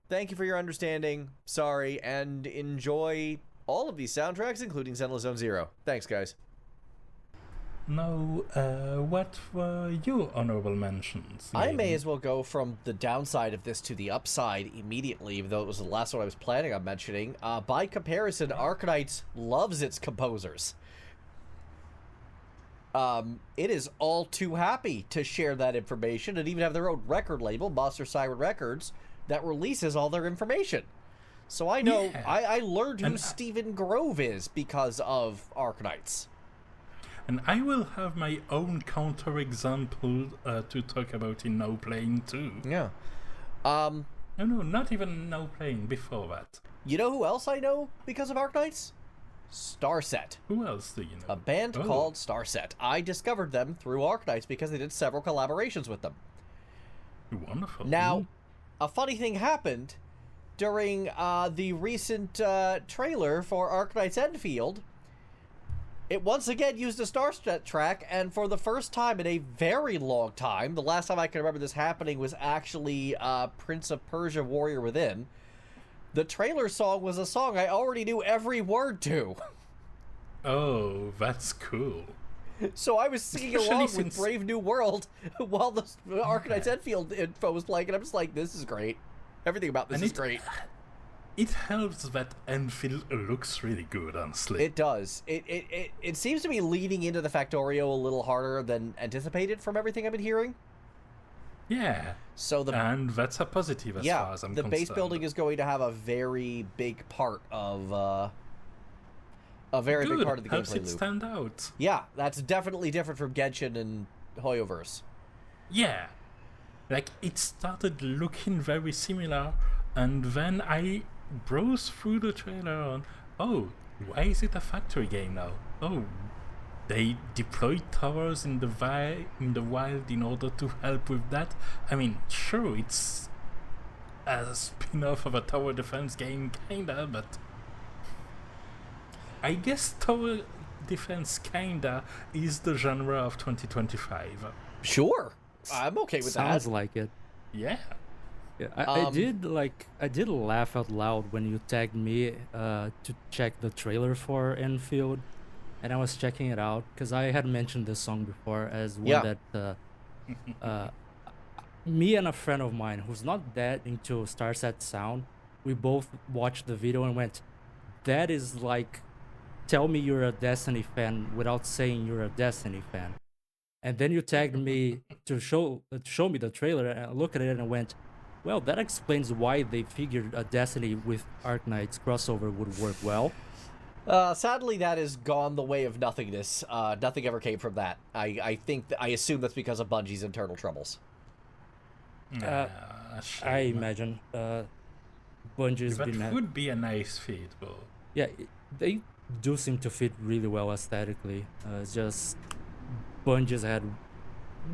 Thank you for your understanding, sorry, and enjoy all of these soundtracks, including Zenless Zone Zero. Thanks, guys. Now, what were your honorable mentions? I may as well go from the downside of this to the upside immediately, even though it was the last one I was planning on mentioning. By comparison, Arknights loves its composers. It is all too happy to share that information and even have their own record label, Monster Siren Records, that releases all their information. So I know, I learned who Stephen Grove is because of Arknights. And I will have my own counterexample to talk about in No Playing too. Yeah. No, not even No Playing, before that. You know who else I know because of Arknights? Starset. Who else do you know? A band called Starset. I discovered them through Arknights because they did several collaborations with them. Wonderful. Now, a funny thing happened during the recent trailer for Arknights Enfield. It once again used a Starset track, and for the first time in a very long time, the last time I can remember this happening was actually Prince of Persia Warrior Within. The trailer song was a song I already knew every word to. Oh, that's cool. So I was singing along with Brave New World while the Arknights Enfield info was playing, and I'm just like, this is great. Everything about this is great. It helps that Enfield looks really good, honestly. It does. It seems to be leading into the Factorio a little harder than anticipated from everything I've been hearing. Yeah. And that's a positive as far as I'm concerned. The base building is going to have a very big part of big part of the gameplay loop. Helps it stand out. Yeah, that's definitely different from Genshin and Hoyoverse. Yeah. Like, it started looking very similar, and then I browse through the trailer and why is it a factory game now? Oh, they deployed towers in the wild in order to help with that. I mean, sure, it's a spin-off of a tower defense game, kinda, but I guess tower defense kinda is the genre of 2025. Sure, I'm okay with that. Sounds like it. Yeah. Yeah, I did laugh out loud when you tagged me to check the trailer for Enfield, and I was checking it out because I had mentioned this song before as one that me and a friend of mine who's not that into Starset sound, we both watched the video and went, that is like, tell me you're a Destiny fan without saying you're a Destiny fan. And then you tagged me to show me the trailer, and I looked at it and went, well, that explains why they figured a Destiny with Arknights crossover would work well. Sadly, that has gone the way of nothingness. Nothing ever came from that. I assume that's because of Bungie's internal troubles. I imagine. Bungie's been... That would be a nice fit, though. Yeah, they do seem to fit really well aesthetically. It's just... Bungie's had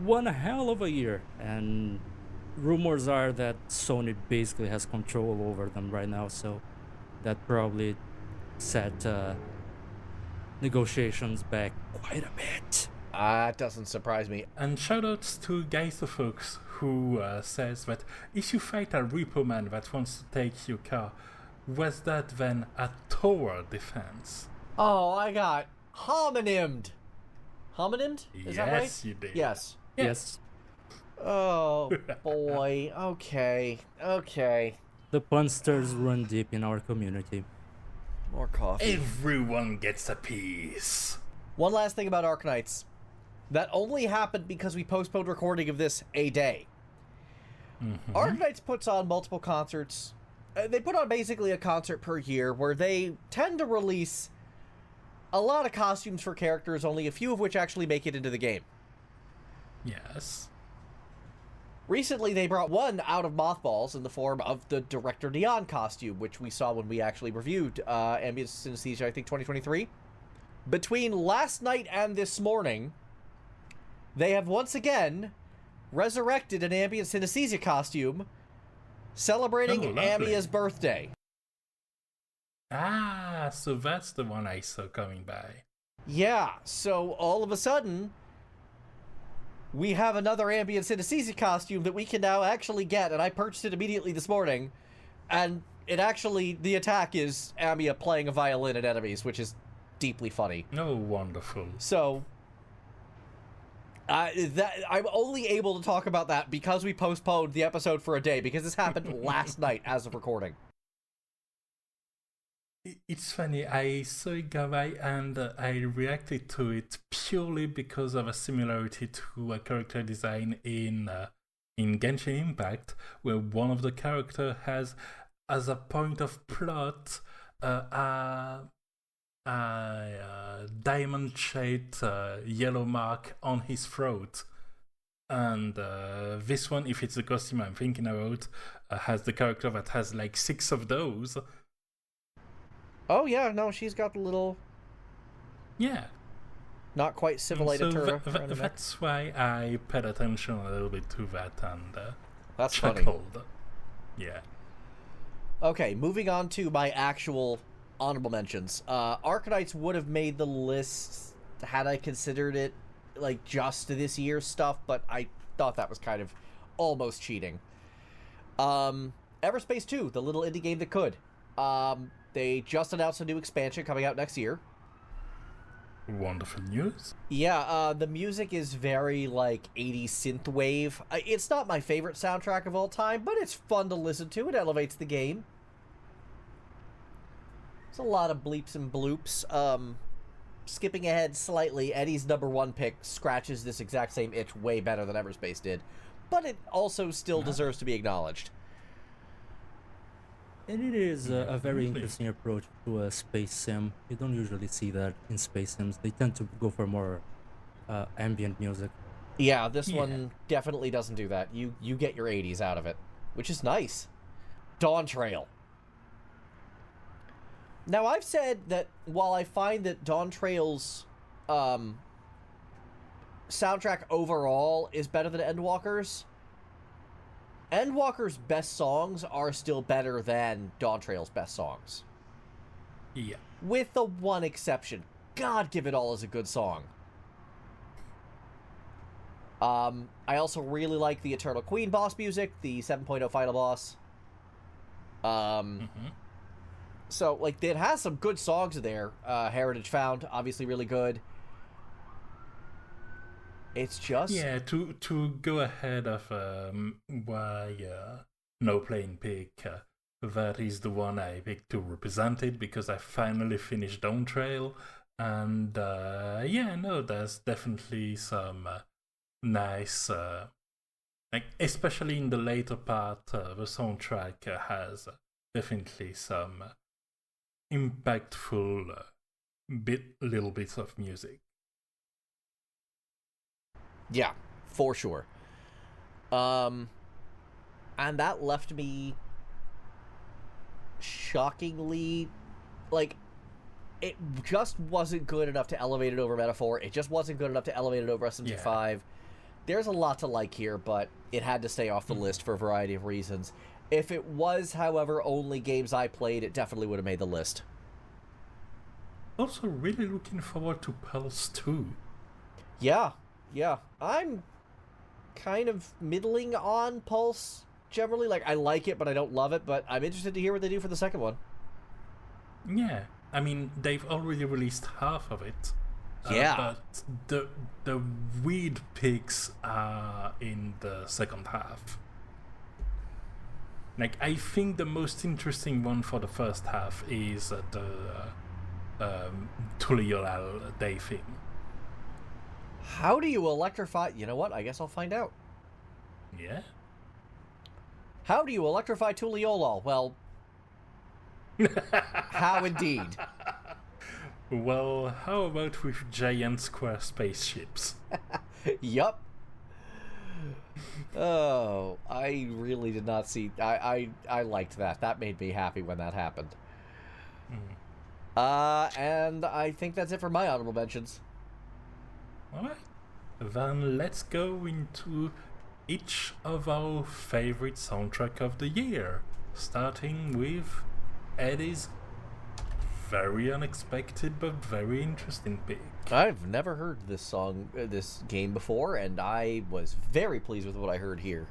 one hell of a year, and rumors are that Sony basically has control over them right now, so that probably set negotiations back quite a bit. That doesn't surprise me. And shoutouts to Geister Folks, who says that if you fight a repo man that wants to take your car, was that then a tower defense? Oh, I got homonymed. Homonymed? Is that right? Yes, you did. Yes. Yes. Oh, boy. Okay. The punsters run deep in our community. More coffee. Everyone gets a piece. One last thing about Arknights. That only happened because we postponed recording of this a day. Mm-hmm. Arknights puts on multiple concerts. They put on basically a concert per year where they tend to release a lot of costumes for characters, only a few of which actually make it into the game. Yes. Recently, they brought one out of mothballs in the form of the Director Neon costume, which we saw when we actually reviewed Ambient Synesthesia, I think 2023. Between last night and this morning, they have once again resurrected an Ambient Synesthesia costume celebrating Amia's birthday. Ah, so that's the one I saw coming by. Yeah, so all of a sudden, we have another Ambient Synesthesia costume that we can now actually get, and I purchased it immediately this morning, and it actually, the attack is Amiya playing a violin at enemies, which is deeply funny. Oh, wonderful. So, I'm only able to talk about that because we postponed the episode for a day, because this happened last night as of recording. It's funny, I saw it go by and I reacted to it purely because of a similarity to a character design in Genshin Impact, where one of the character has, as a point of plot, a diamond-shaped yellow mark on his throat. And this one, if it's the costume I'm thinking about, has the character that has like 6 of those. Oh yeah, no, she's got the little... Yeah. Not quite civilated so turret. that's why I paid attention a little bit to that and that's chuckled. funny. Yeah. Okay, moving on to my actual honorable mentions. Arknights would have made the list had I considered it like just this year's stuff, but I thought that was kind of almost cheating. Everspace 2, the little indie game that could. They just announced a new expansion coming out next year. Wonderful news. Yeah, the music is very, like, 80s synthwave. It's not my favorite soundtrack of all time, but it's fun to listen to. It elevates the game. There's a lot of bleeps and bloops. Skipping ahead slightly, Eddie's number 1 pick scratches this exact same itch way better than Everspace did, but it also still deserves to be acknowledged. And it is a very interesting approach to a space sim. You don't usually see that in space sims. They tend to go for more ambient music. Yeah, this one definitely doesn't do that. You get your 80s out of it, which is nice. Dawn Trail. Now, I've said that while I find that Dawn Trail's soundtrack overall is better than Endwalker's, Endwalker's best songs are still better than Dawn Trail's best songs. Yeah. With the one exception. God Give It All is a good song. I also really like the Eternal Queen boss music, the 7.0 final boss. So, like, it has some good songs in there. Heritage Found, obviously really good. It's just... Yeah, to go ahead of why No Plane pick, that is the one I picked to represent it, because I finally finished Dawn Trail, and there's definitely some nice... like, especially in the later part, the soundtrack has definitely some impactful little bits of music. Yeah, for sure. And that left me shockingly, like, it just wasn't good enough to elevate it over Metaphor. It just wasn't good enough to elevate it over SMG5. There's a lot to like here, but it had to stay off the list for a variety of reasons. If it was, however, only games I played, it definitely would have made the list. Also, really looking forward to Pulse 2. Yeah. I'm kind of middling on Pulse, generally. Like, I like it, but I don't love it, but I'm interested to hear what they do for the second one. Yeah, I mean, they've already released half of it. Yeah. But the weed picks are in the second half. Like, I think the most interesting one for the first half is the Tuliolal Day theme. How do you electrify? You know what? I guess I'll find out. Yeah? How do you electrify Tuliolal? Well, how indeed? Well, how about with giant square spaceships? Yup. Oh, I really did not see. I liked that. That made me happy when that happened. And I think that's it for my honorable mentions. Alright. Then let's go into each of our favorite soundtrack of the year, starting with Eddie's very unexpected but very interesting pick. I've never heard this song, this game before, and I was very pleased with what I heard here.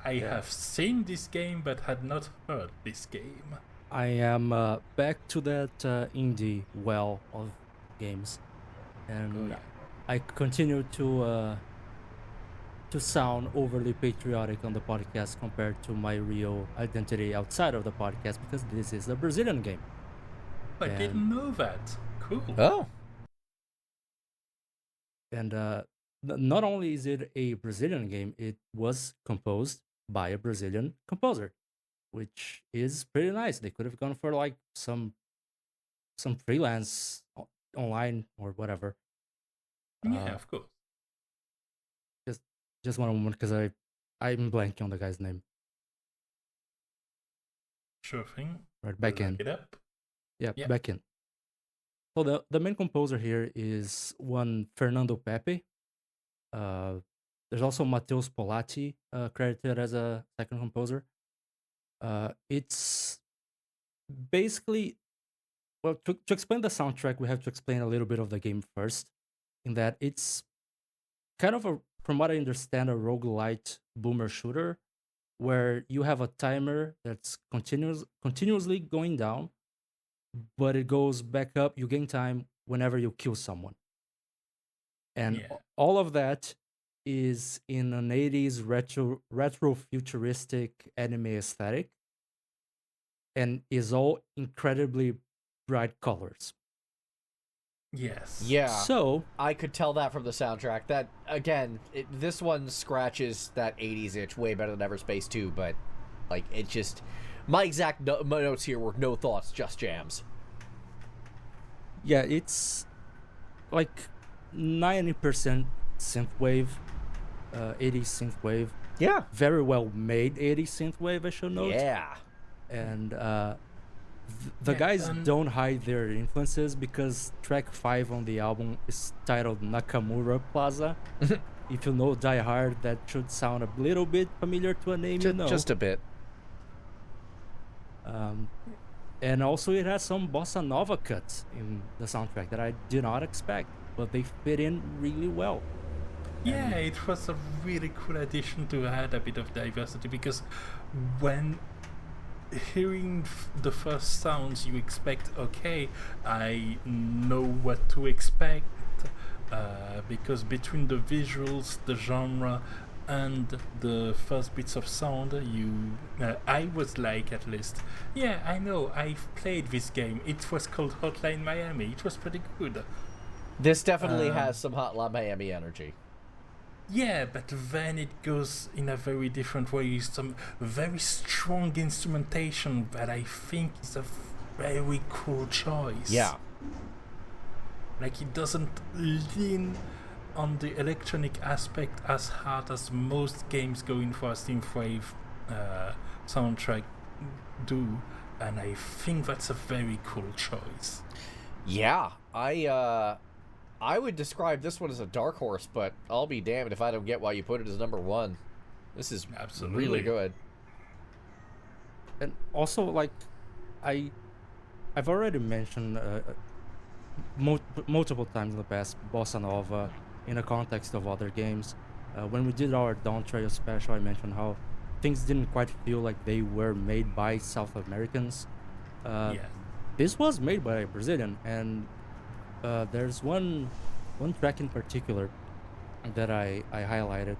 I have seen this game but had not heard this game. I am back to that indie well of games, and I continue to sound overly patriotic on the podcast compared to my real identity outside of the podcast, because this is a Brazilian game. I didn't know that. Cool. Oh. And not only is it a Brazilian game, it was composed by a Brazilian composer, which is pretty nice. They could have gone for like some freelance online or whatever. Yeah, of course. Just one moment, because I'm blanking on the guy's name. Sure thing. Right, back in. Look it up. Yeah, back in. So the main composer here is one Fernando Pepe. There's also Matheus Polatti credited as a second composer. It's basically, well, to explain the soundtrack, we have to explain a little bit of the game first, in that it's kind of from what I understand, a roguelite boomer shooter, where you have a timer that's continuously going down, but it goes back up. You gain time whenever you kill someone. And all of that is in an 80s retro futuristic anime aesthetic, and is all incredibly bright colors. Yes. Yeah. So I could tell that from the soundtrack. That, again, this one scratches that 80s itch way better than Everspace 2, but, like, it just... My exact my notes here were no thoughts, just jams. Yeah, it's like 90% synthwave, 80s synthwave. Yeah. Very well made 80s synthwave, I should note. Yeah. And the guys don't hide their influences, because track 5 on the album is titled Nakamura Plaza. If you know Die Hard, that should sound a little bit familiar to a name you know. Just a bit. And also it has some bossa nova cuts in the soundtrack that I did not expect, but they fit in really well. Yeah, it was a really cool addition to add a bit of diversity, because when hearing the first sounds, you expect, okay, I know what to expect, because between the visuals, the genre, and the first bits of sound, I was like, at least, yeah, I know, I've played this game. It was called Hotline Miami. It was pretty good. This definitely has some Hotline Miami energy. Yeah, but then it goes in a very different way. Some very strong instrumentation that I think is a very cool choice. Yeah. Like, it doesn't lean on the electronic aspect as hard as most games going for a synthwave soundtrack do, and I think that's a very cool choice. Yeah, I would describe this one as a dark horse, but I'll be damned if I don't get why you put it as number one. This is absolutely really good. And also, like, I've already mentioned multiple times in the past bossa nova in the context of other games. When we did our Dawn Trail special, I mentioned how things didn't quite feel like they were made by South Americans. This was made by a Brazilian, and there's one track in particular that I highlighted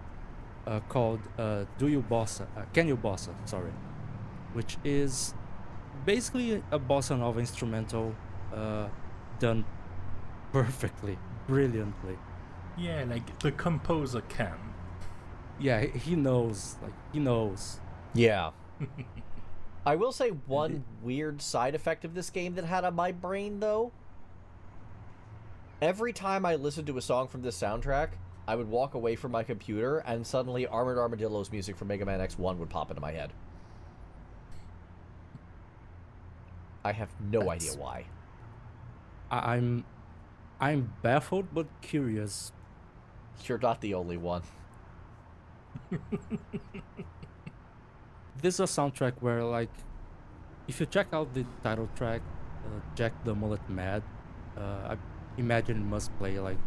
called Do You Bossa? Can You Bossa? Sorry, which is basically a bossa nova instrumental done perfectly, brilliantly. Yeah, like the composer can. Yeah, he knows. Like he knows. Yeah. I will say one weird side effect of this game that had on my brain, though. Every time I listened to a song from this soundtrack, I would walk away from my computer, and suddenly Armored Armadillo's music from Mega Man X1 would pop into my head. I have no idea why. I'm baffled but curious. You're not the only one. This is a soundtrack where, like, if you check out the title track, Jack the Mullet Mad, I imagine it must play, like,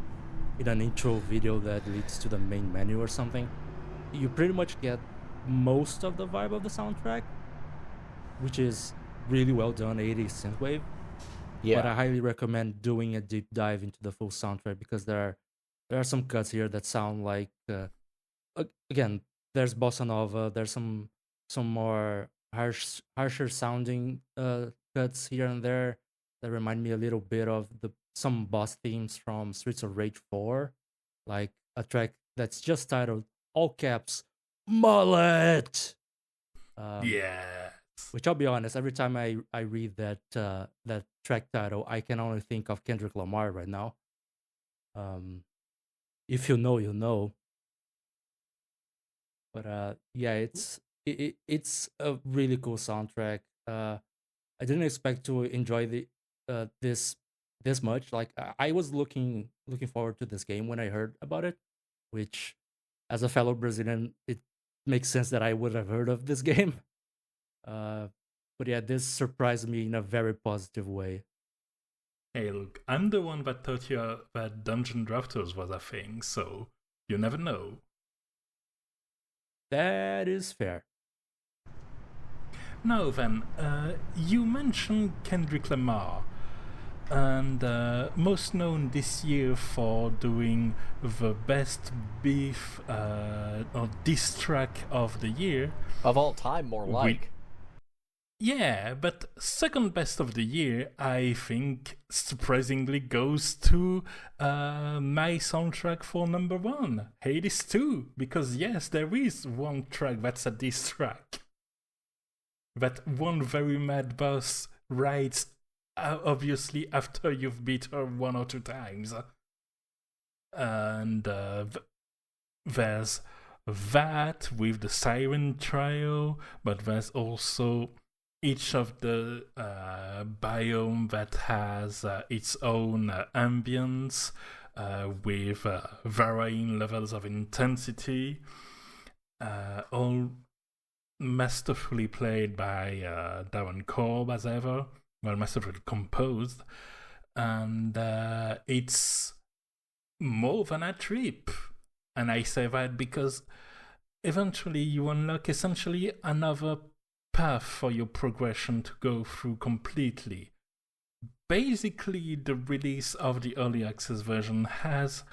in an intro video that leads to the main menu or something. You pretty much get most of the vibe of the soundtrack, which is really well done, 80s synthwave. Yeah. But I highly recommend doing a deep dive into the full soundtrack because there are some cuts here that sound like again, there's bossa nova, there's some more harsher sounding cuts here and there that remind me a little bit of some boss themes from Streets of Rage 4, like a track that's just titled all caps Mullet. Yeah. Which I'll be honest, every time I read that track title, I can only think of Kendrick Lamar right now. If you know, you know. But yeah, it's a really cool soundtrack. I didn't expect to enjoy this much. Like I was looking forward to this game when I heard about it, which, as a fellow Brazilian, it makes sense that I would have heard of this game. But yeah, this surprised me in a very positive way. Hey, look, I'm the one that thought that Dungeon Drafters was a thing, so you never know. That is fair. Now then, you mentioned Kendrick Lamar, and most known this year for doing the best beef or diss track of the year. Of all time, more like. Yeah, but second best of the year, I think, surprisingly goes to my soundtrack for number one, Hades 2. Because yes, there is one track that's a diss track that one very mad boss writes, obviously, after you've beat her one or two times. And there's that with the Siren Trio, but there's also each of the biome that has its own ambience with varying levels of intensity, all masterfully played by Darren Korb as ever, well, masterfully composed, and it's more than a trip. And I say that because eventually you unlock essentially another path for your progression to go through completely. Basically, the release of the early access version has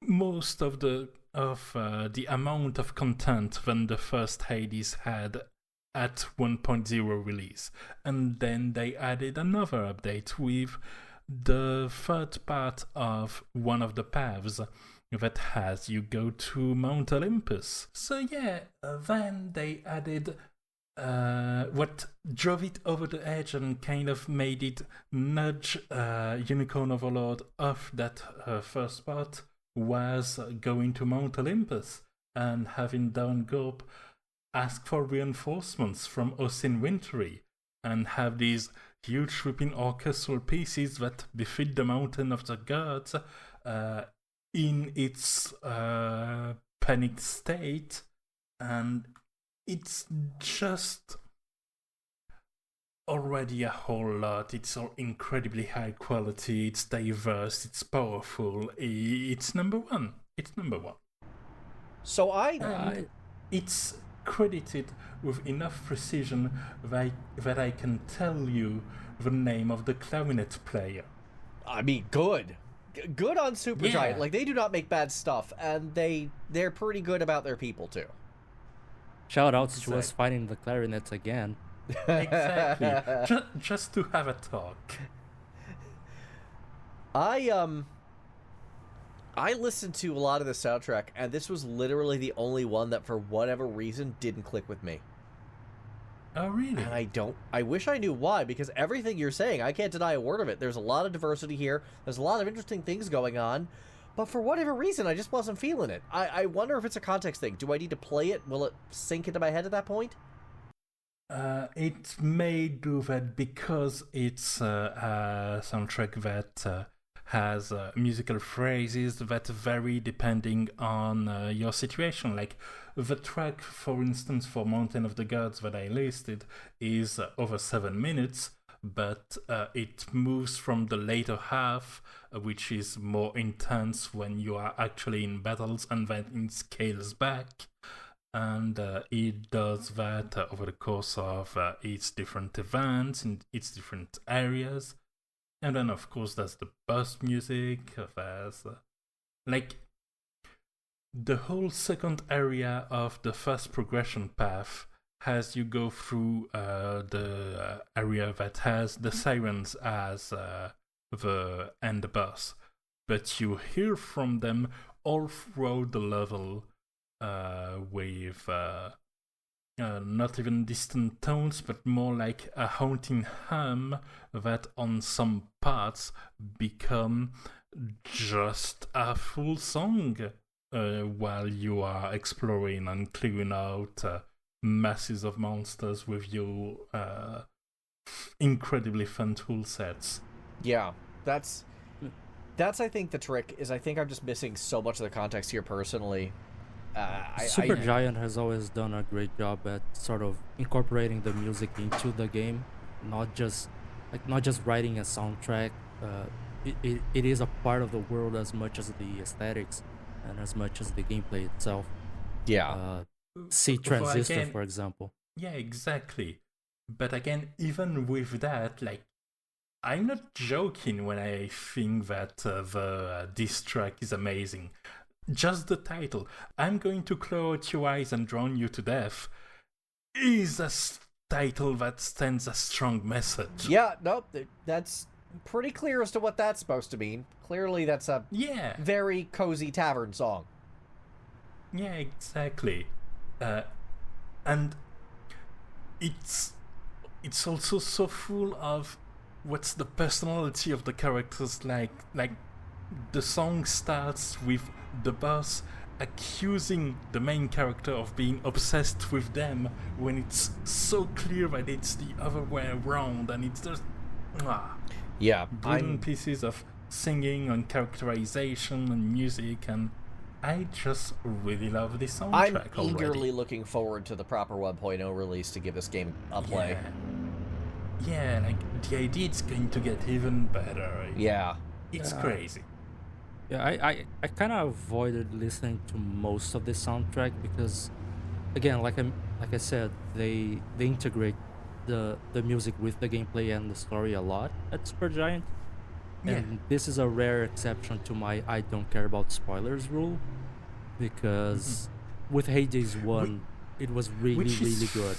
most of the amount of content than the first Hades had at 1.0 release, and then they added another update with the third part of one of the paths that has you go to Mount Olympus. So yeah, then they added what drove it over the edge and kind of made it nudge Unicorn Overlord off that first part was going to Mount Olympus and having Darren Korb ask for reinforcements from Osin Wintory and have these huge sweeping orchestral pieces that befit the Mountain of the Gods in its panicked state, and it's just already a whole lot. It's all incredibly high quality, it's diverse, it's powerful, it's number one. It's number one. So It's credited with enough precision that I can tell you the name of the clarinet player. I mean, good. Good on Supergiant. Yeah. Like, they do not make bad stuff, and they're pretty good about their people, too. Shout outs to us finding the clarinets again. Exactly. just to have a talk. I listened to a lot of the soundtrack, and this was literally the only one that, for whatever reason, didn't click with me. Oh, really? And I wish I knew why, because everything you're saying, I can't deny a word of it. There's a lot of diversity here. There's a lot of interesting things going on. But for whatever reason, I just wasn't feeling it. I wonder if it's a context thing. Do I need to play it? Will it sink into my head at that point? It may do that because it's a soundtrack that has musical phrases that vary depending on your situation. Like the track, for instance, for Mountain of the Gods that I listed is over 7 minutes, but it moves from the later half, which is more intense when you are actually in battles, and then it scales back. And it does that over the course of its different events in its different areas. And then, of course, there's the burst music. There's like the whole second area of the first progression path as you go through the area that has the sirens as the end boss. But you hear from them all throughout the level with not even distant tones, but more like a haunting hum that on some parts become just a full song while you are exploring and clearing out masses of monsters with your incredibly fun tool sets. Yeah, that's I think the trick is I think I'm just missing so much of the context here personally. Supergiant has always done a great job at sort of incorporating the music into the game, not just writing a soundtrack. It is a part of the world as much as the aesthetics and as much as the gameplay itself. Yeah. See Transistor, for example. Yeah, exactly. But again, even with that, like, I'm not joking when I think that the diss track is amazing. Just the title, I'm going to claw out your eyes and drown you to death, is a title that sends a strong message. Yeah, no, that's pretty clear as to what that's supposed to mean. Clearly that's a very cozy tavern song. Yeah, exactly. And it's also so full of what's the personality of the characters like the song starts with the boss accusing the main character of being obsessed with them when it's so clear that it's the other way around, and it's just brilliant pieces of singing and characterization and music, and I just really love this soundtrack. I'm eagerly looking forward to the proper 1.0 release to give this game a play. Yeah, like the idea it's going to get even better. Yeah. It's crazy. Yeah, I kind of avoided listening to most of the soundtrack because, again, like I said, they integrate the music with the gameplay and the story a lot at Supergiant. And this is a rare exception to my I don't care about spoilers rule, because with Hades 1, it was really good.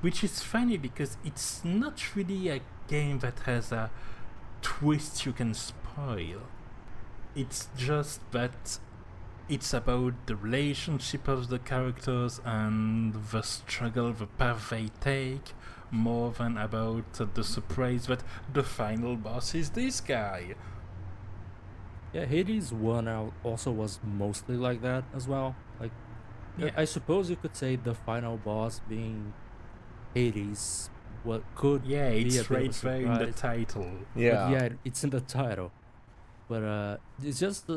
Which is funny because it's not really a game that has a twist you can spoil. It's just that it's about the relationship of the characters and the struggle, the path they take, more than about the surprise that the final boss is this guy. Yeah, Hades 1 also was mostly like that as well. Like, I suppose you could say the final boss being Hades, what could be a bit of a there in the title. Yeah, it's in the title. But it's just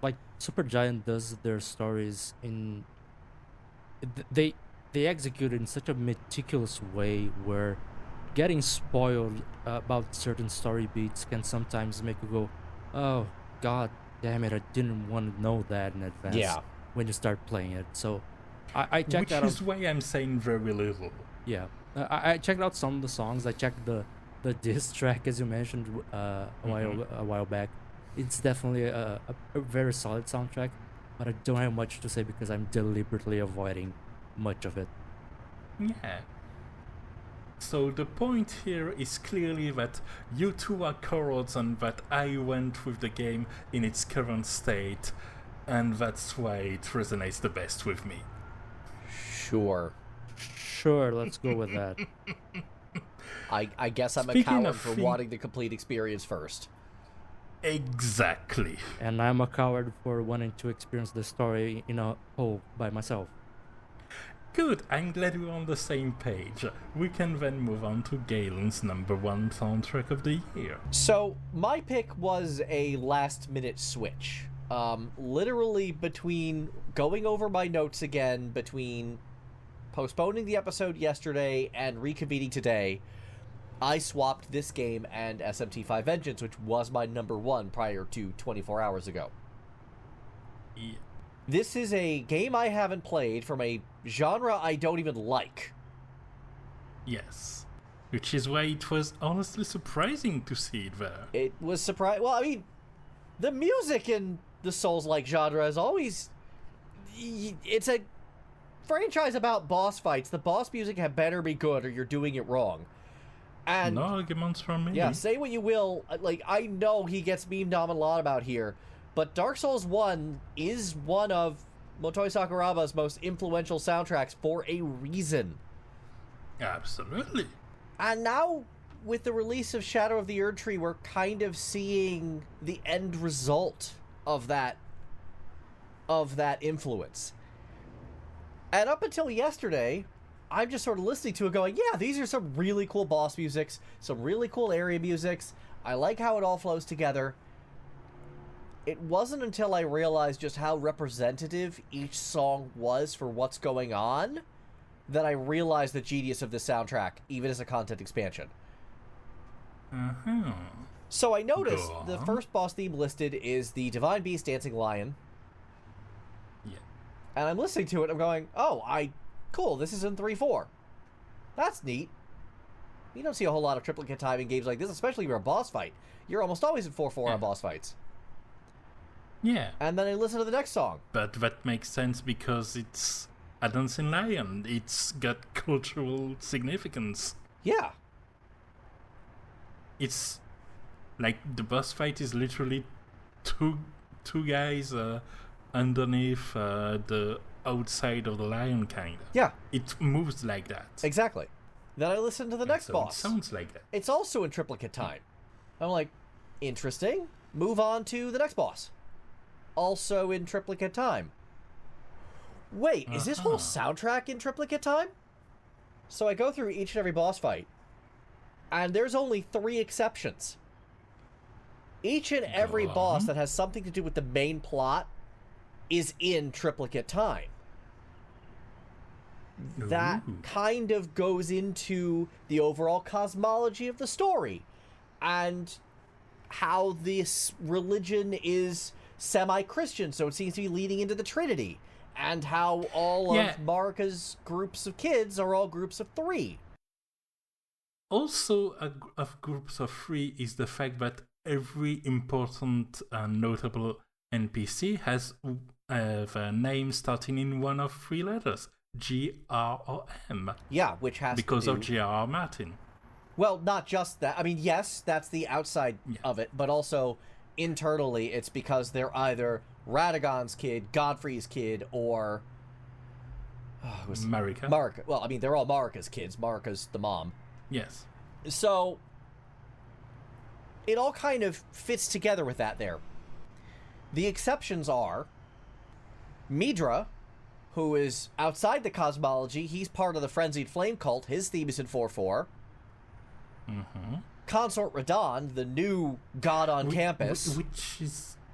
like Supergiant does their stories in. They execute it in such a meticulous way where getting spoiled about certain story beats can sometimes make you go, "Oh God damn it! I didn't want to know that in advance." Yeah. When you start playing it, so I checked out. Which is why I'm saying very little. Yeah, I checked out some of the songs. I checked the the diss track, as you mentioned a while back, it's definitely a very solid soundtrack, but I don't have much to say because I'm deliberately avoiding much of it. Yeah. So the point here is clearly that you two are cowards and that I went with the game in its current state, and that's why it resonates the best with me. Sure. Sure, let's go with that. I guess I'm Speaking a coward of for wanting the complete experience first. Exactly. And I'm a coward for wanting to experience the story in a whole by myself. Good, I'm glad we're on the same page. We can then move on to Galen's #1 soundtrack of the year. So, my pick was a last-minute switch. Literally between going over my notes again, between postponing the episode yesterday and reconvening today, I swapped this game and SMT5 Vengeance, which was my #1 prior to 24 hours ago. Yeah. This is a game I haven't played from a genre I don't even like. Yes. Which is why it was honestly surprising to see it there. It was surprising. Well, I mean, the music in the Souls-like genre is always... It's a franchise about boss fights. The boss music had better be good or you're doing it wrong. And no arguments from me. yeah, say what you will. Like, I know he gets memed on a lot about here, but Dark Souls 1 is one of Motoi Sakuraba's most influential soundtracks for a reason. Absolutely. And now, with the release of Shadow of the Erdtree, we're kind of seeing the end result of that influence. And up until yesterday, I'm just sort of listening to it going, yeah, these are some really cool boss musics, some really cool area musics. I like how it all flows together. It wasn't until I realized just how representative each song was for what's going on that I realized the genius of this soundtrack, even as a content expansion. So I noticed the first boss theme listed is the Divine Beast Dancing Lion. Yeah. And I'm listening to it, I'm going, oh, cool, this is in 3-4. That's neat. You don't see a whole lot of triplicate time in games like this, especially for a boss fight. You're almost always in 4-4 on boss fights. Yeah. And then I listen to the next song. But that makes sense because it's a dancing lion. It's got cultural significance. Yeah. It's like the boss fight is literally two guys underneath the outside of the lion, kind of. Yeah. It moves like that. Exactly. Then I listen to the next so boss. It sounds like that. It's also in triplicate time. I'm like, interesting. Move on to the next boss. Also in triplicate time. Wait, is this whole soundtrack in triplicate time? So I go through each and every boss fight, and there's only 3 exceptions. Each and every boss that has something to do with the main plot is in triplicate time. That kind of goes into the overall cosmology of the story, and how this religion is semi-Christian, so it seems to be leading into the Trinity, and how all of Marika's groups of kids are all groups of 3. Also, of groups of 3 is the fact that every important and notable NPC has a name starting in one of 3 letters. G, R, or M. Yeah, which has because to do... of J.R.R. Martin. Well, not just that. I mean, yes, that's the outside of it, but also internally it's because they're either Radagon's kid, Godfrey's kid, or... Marika. Marika. Well, I mean, they're all Marika's kids. Marika's the mom. Yes. So, it all kind of fits together with that there. The exceptions are Midra, who is outside the cosmology. He's part of the Frenzied Flame cult. His theme is in 4-4. Consort Radon, the new god on campus.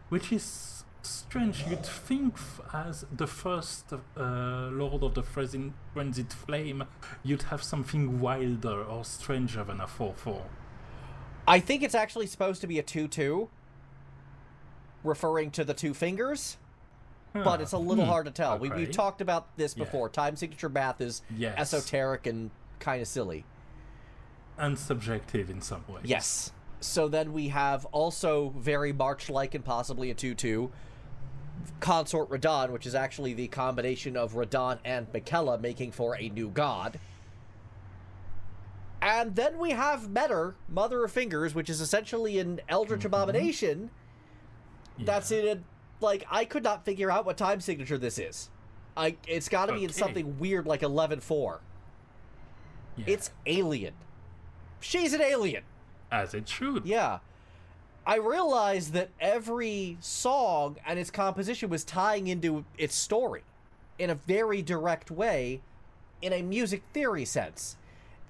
Which is strange. You'd think as the first Lord of the Frenzied Flame, you'd have something wilder or stranger than a 4-4. I think it's actually supposed to be a 2-2, referring to the 2 fingers. But it's a little hard to tell. Okay. We've talked about this before. Time signature math is esoteric and kind of silly. and subjective in some ways. Yes. So then we have also very March-like and possibly a 2-2, Consort Radahn, which is actually the combination of Radahn and Miquella making for a new god. And then we have Metter, Mother of Fingers, which is essentially an Eldritch Abomination that's in a... Like, I could not figure out what time signature this is. It's got to be in something weird like 11-4. Yeah. It's alien. She's an alien. As it should. Yeah. I realized that every song and its composition was tying into its story in a very direct way in a music theory sense.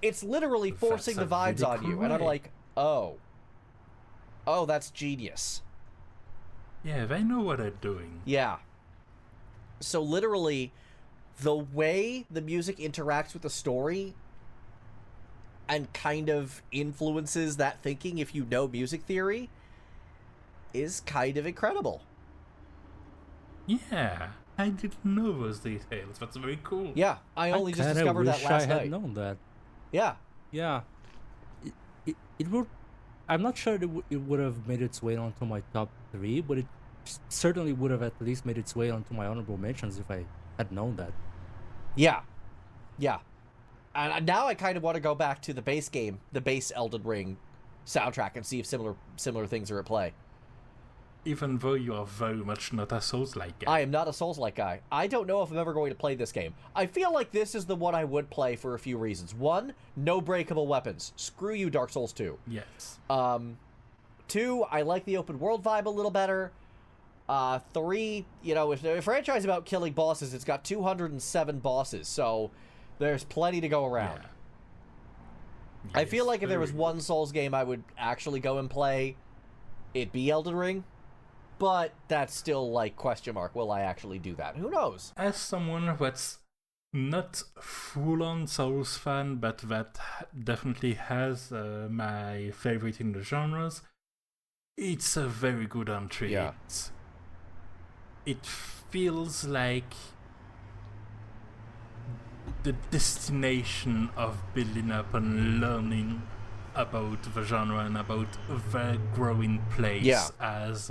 It's literally forcing the vibes on you. And I'm like, oh, that's genius. Yeah, they know what they're doing. Yeah. So literally, the way the music interacts with the story and kind of influences that thinking, if you know music theory, is kind of incredible. Yeah, I didn't know those details. That's very cool. Yeah, I only just discovered that last night. I had known that. Yeah. Yeah. It would... I'm not sure it would have made its way onto my top 3, but it certainly would have at least made its way onto my honorable mentions if I had known that. Yeah. Yeah. And now I kind of want to go back to the base game, the base Elden Ring soundtrack, and see if similar things are at play. Even though you are very much not a Souls-like guy. I am not a Souls-like guy. I don't know if I'm ever going to play this game. I feel like this is the one I would play for a few reasons. 1, no breakable weapons. Screw you, Dark Souls 2. Yes. 2, I like the open world vibe a little better. 3, you know, if a franchise about killing bosses, it's got 207 bosses, so there's plenty to go around. Yeah. I feel like if there was one Souls game I would actually go and play, it'd be Elden Ring. But that's still, like, question mark. Will I actually do that? Who knows? As someone that's not full-on Souls fan, but that definitely has my favorite in the genres, it's a very good entry. Yeah. It feels like the destination of building up and learning about the genre and about the growing place as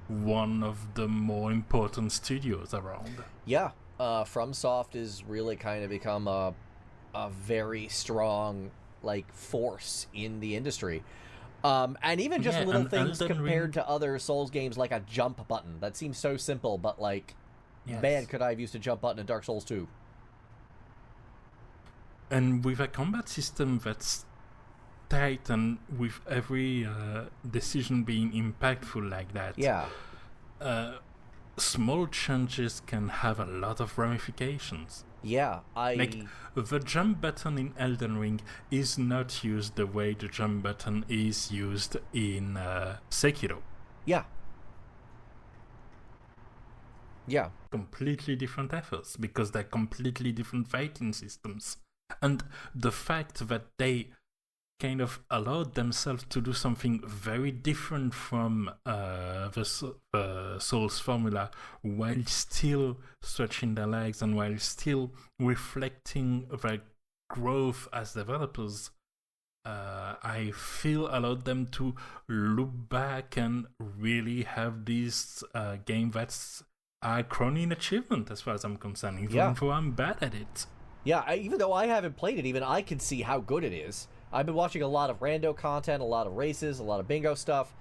one of the more important studios around. Yeah, FromSoft is really kind of become a very strong, like, force in the industry. And even just little things compared to other Souls games, like a jump button. That seems so simple, but, like, man, could I have used a jump button in Dark Souls 2. And with a combat system that's tight and with every decision being impactful like that, small changes can have a lot of ramifications. Yeah, like the jump button in Elden Ring is not used the way the jump button is used in Sekiro. Yeah. Completely different efforts because they're completely different fighting systems. And the fact that they kind of allowed themselves to do something very different from the Souls formula while still stretching their legs and while still reflecting their growth as developers, I feel allowed them to look back and really have this game that's a crowning achievement as far as I'm concerned, even though I'm bad at it. Yeah, even though I haven't played it, even I can see how good it is. I've been watching a lot of rando content, a lot of races, a lot of bingo stuff.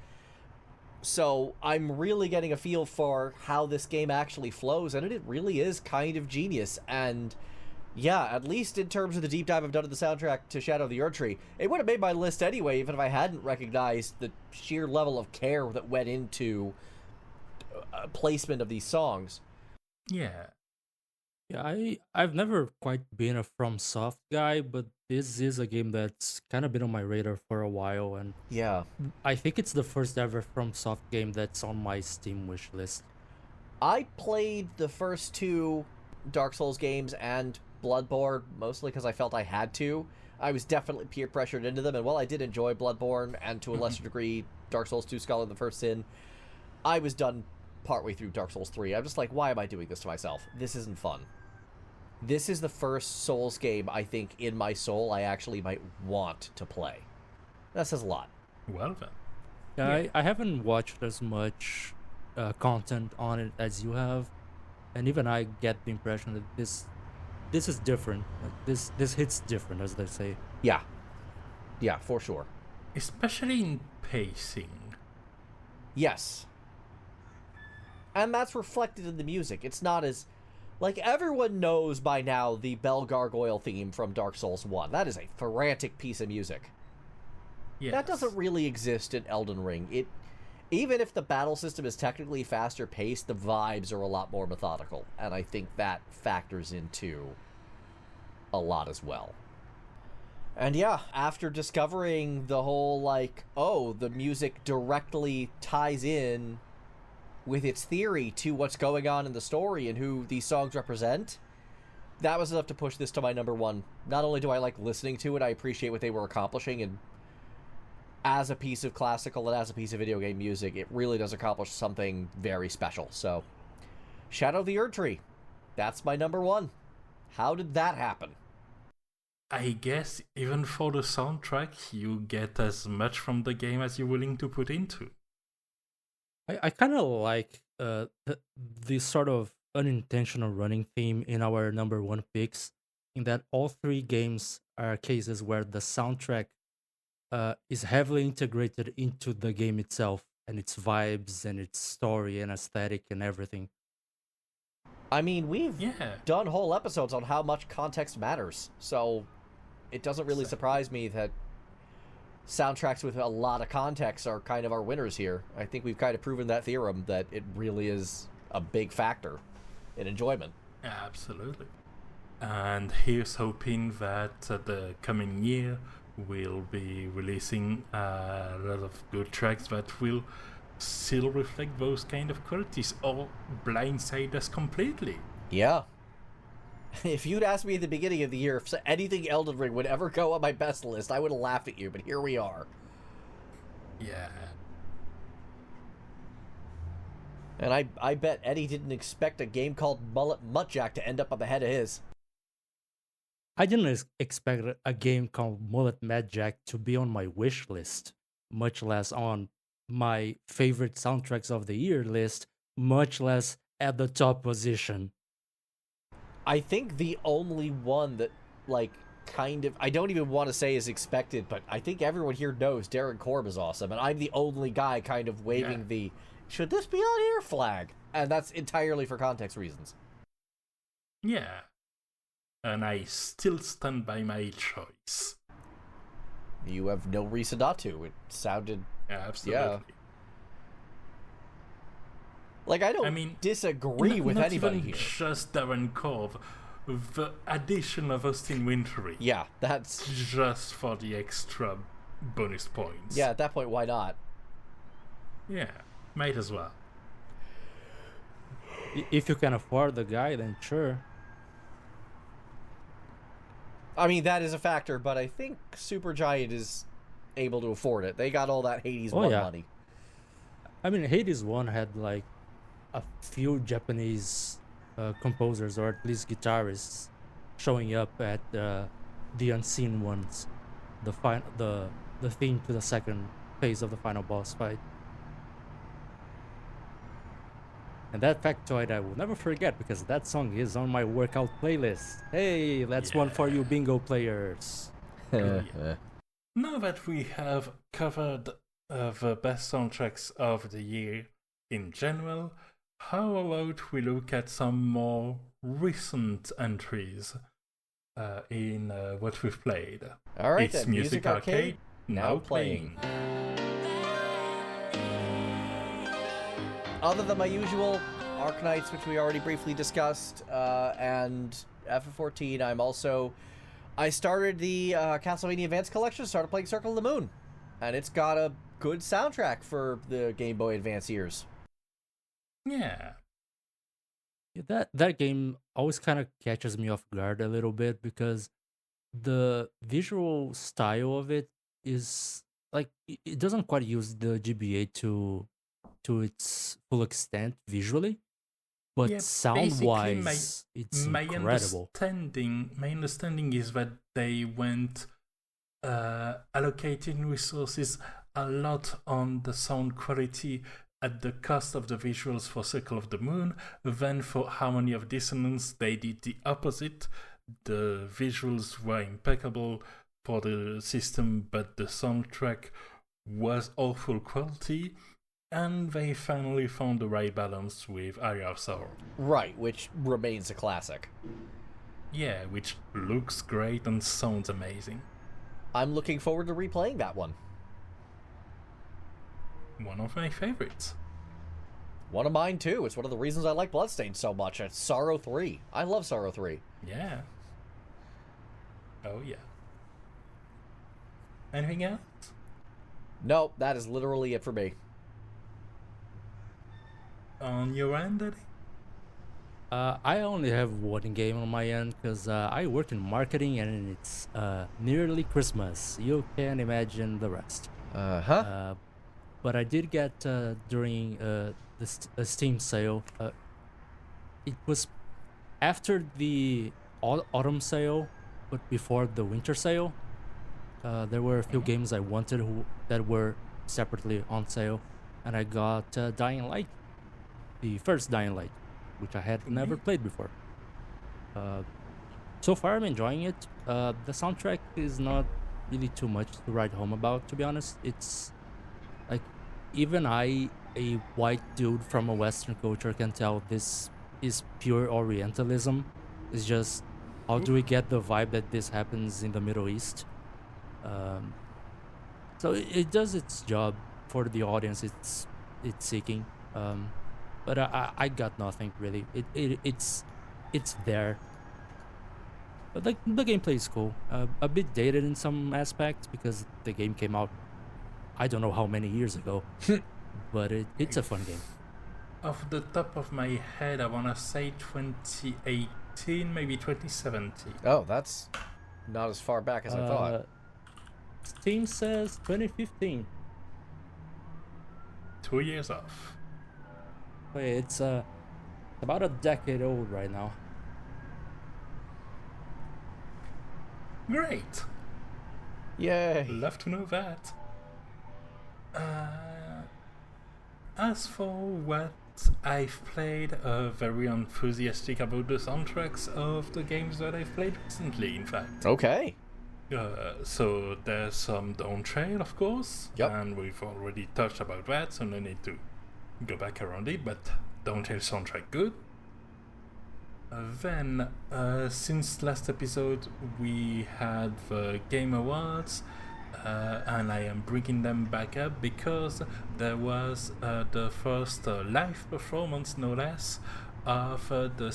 So I'm really getting a feel for how this game actually flows, and it really is kind of genius. And yeah, at least in terms of the deep dive I've done to the soundtrack to Shadow of the Erdtree, it would have made my list anyway, even if I hadn't recognized the sheer level of care that went into placement of these songs. Yeah. Yeah, I've never quite been a FromSoft guy, but this is a game that's kind of been on my radar for a while, and yeah, I think it's the first ever FromSoft game that's on my Steam wish list. I played the first 2 Dark Souls games and Bloodborne, mostly because I felt I had to. I was definitely peer pressured into them, and while I did enjoy Bloodborne, and to a lesser degree Dark Souls 2 Scholar of the First Sin, I was done partway through Dark Souls 3. I'm just like, why am I doing this to myself? This isn't fun. this is the first Souls game I think in my soul I actually might want to play. That says a lot. Well then. Yeah, I haven't watched as much content on it as you have, and even I get the impression that this is different. Like, this hits different, as they say. Yeah. Yeah, for sure. Especially in pacing. Yes. And that's reflected in the music. It's not as... Like, everyone knows by now the Bell Gargoyle theme from Dark Souls 1. That is a frantic piece of music. Yes. That doesn't really exist in Elden Ring. Even if the battle system is technically faster paced, the vibes are a lot more methodical. And I think that factors into a lot as well. And yeah, after discovering the whole, like, oh, the music directly ties in with its theory to what's going on in the story and who these songs represent, that was enough to push this to my number one. Not only do I like listening to it, I appreciate what they were accomplishing, and as a piece of classical and as a piece of video game music, it really does accomplish something very special. So, Shadow of the Erdtree, that's my number one. How did that happen? I guess even for the soundtrack, you get as much from the game as you're willing to put into. I kind of like this sort of unintentional running theme in our number one picks, in that all three games are cases where the soundtrack is heavily integrated into the game itself and its vibes and its story and aesthetic and everything. I mean, we've done whole episodes on how much context matters, so it doesn't really surprise me that soundtracks with a lot of context are kind of our winners here. I think we've kind of proven that theorem, that it really is a big factor in enjoyment. Absolutely. And here's hoping that the coming year we'll be releasing a lot of good tracks that will still reflect those kind of qualities or blindside us completely. Yeah. If you'd asked me at the beginning of the year if anything Elden Ring would ever go on my best list, I would have laughed at you, but here we are. Yeah. And I bet Eddie didn't expect a game called Mullet Muttjack to end up on the head of his. I didn't expect a game called Mullet Mad Jack to be on my wish list, much less on my favorite soundtracks of the year list, much less at the top position. I think the only one that, like, kind of, I don't even want to say is expected, but I think everyone here knows Darren Korb is awesome, and I'm the only guy kind of waving the, should this be on here flag? And that's entirely for context reasons. Yeah. And I still stand by my choice. You have no reason not to. It sounded... Absolutely. Yeah. Like, I don't disagree with anybody here. Just Darren Korb. The addition of Austin Wintory. Yeah, that's... just for the extra bonus points. Yeah, at that point, why not? Yeah, might as well. If you can afford the guy, then sure. I mean, that is a factor, but I think Supergiant is able to afford it. They got all that Hades 1 money. I mean, Hades 1 had, like, a few Japanese composers, or at least guitarists, showing up at the Unseen Ones, the theme to the second phase of the final boss fight. And that factoid I will never forget, because that song is on my workout playlist. Hey, that's one for you bingo players. Now that we have covered the best soundtracks of the year in general, how about we look at some more recent entries in what we've played? All right, it's then. Music Arcade, now playing. Other than my usual Arknights, which we already briefly discussed, and FF14, I started the Castlevania Advance Collection, started playing Circle of the Moon, and it's got a good soundtrack for the Game Boy Advance years. Yeah. That game always kind of catches me off guard a little bit, because the visual style of it is like, it doesn't quite use the GBA to its full extent visually, but Yeah, sound-wise, it's incredible. My understanding is that they went allocating resources a lot on the sound quality at the cost of the visuals for Circle of the Moon. Then for Harmony of Dissonance, they did the opposite. The visuals were impeccable for the system, but the soundtrack was awful quality. And they finally found the right balance with Area of Sorrow. Right, which remains a classic. Yeah, which looks great and sounds amazing. I'm looking forward to replaying that one. One of my favorites. One of mine, too. It's one of the reasons I like Bloodstained so much. It's Sorrow 3. I love Sorrow 3. Yeah. Oh, yeah. Anything else? No, that is literally it for me. On your end, Eddie? I only have one game on my end because I work in marketing and it's nearly Christmas. You can imagine the rest. But I did get during the Steam sale. It was after the autumn sale, but before the winter sale. There were a few games I wanted that were separately on sale, and I got Dying Light, the first Dying Light, which I had never played before. So far, I'm enjoying it. The soundtrack is not really too much to write home about, to be honest. It's like, even I, a white dude from a Western culture, can tell this is pure Orientalism. It's just, how do we get the vibe that this happens in the Middle East? So it does its job for the audience it's seeking. But I got nothing really. It's there. But like, the gameplay is cool. A bit dated in some aspects because the game came out I don't know how many years ago. But it's a fun game. Off the top of my head, I wanna say 2018, maybe 2017. Oh, that's not as far back as I thought. Steam says 2015. 2 years off. Wait, it's about a decade old right now. Great. Yay. Love to know that. As for what I've played, very enthusiastic about the soundtracks of the games that I've played recently, in fact. Okay. So there's some Dawn Trail, of course, Yep. and we've already touched about that, so no need to go back around it, but Dawn Trail soundtrack good. Then, since last episode, we had the Game Awards, and I am bringing them back up because there was the first live performance, no less, of the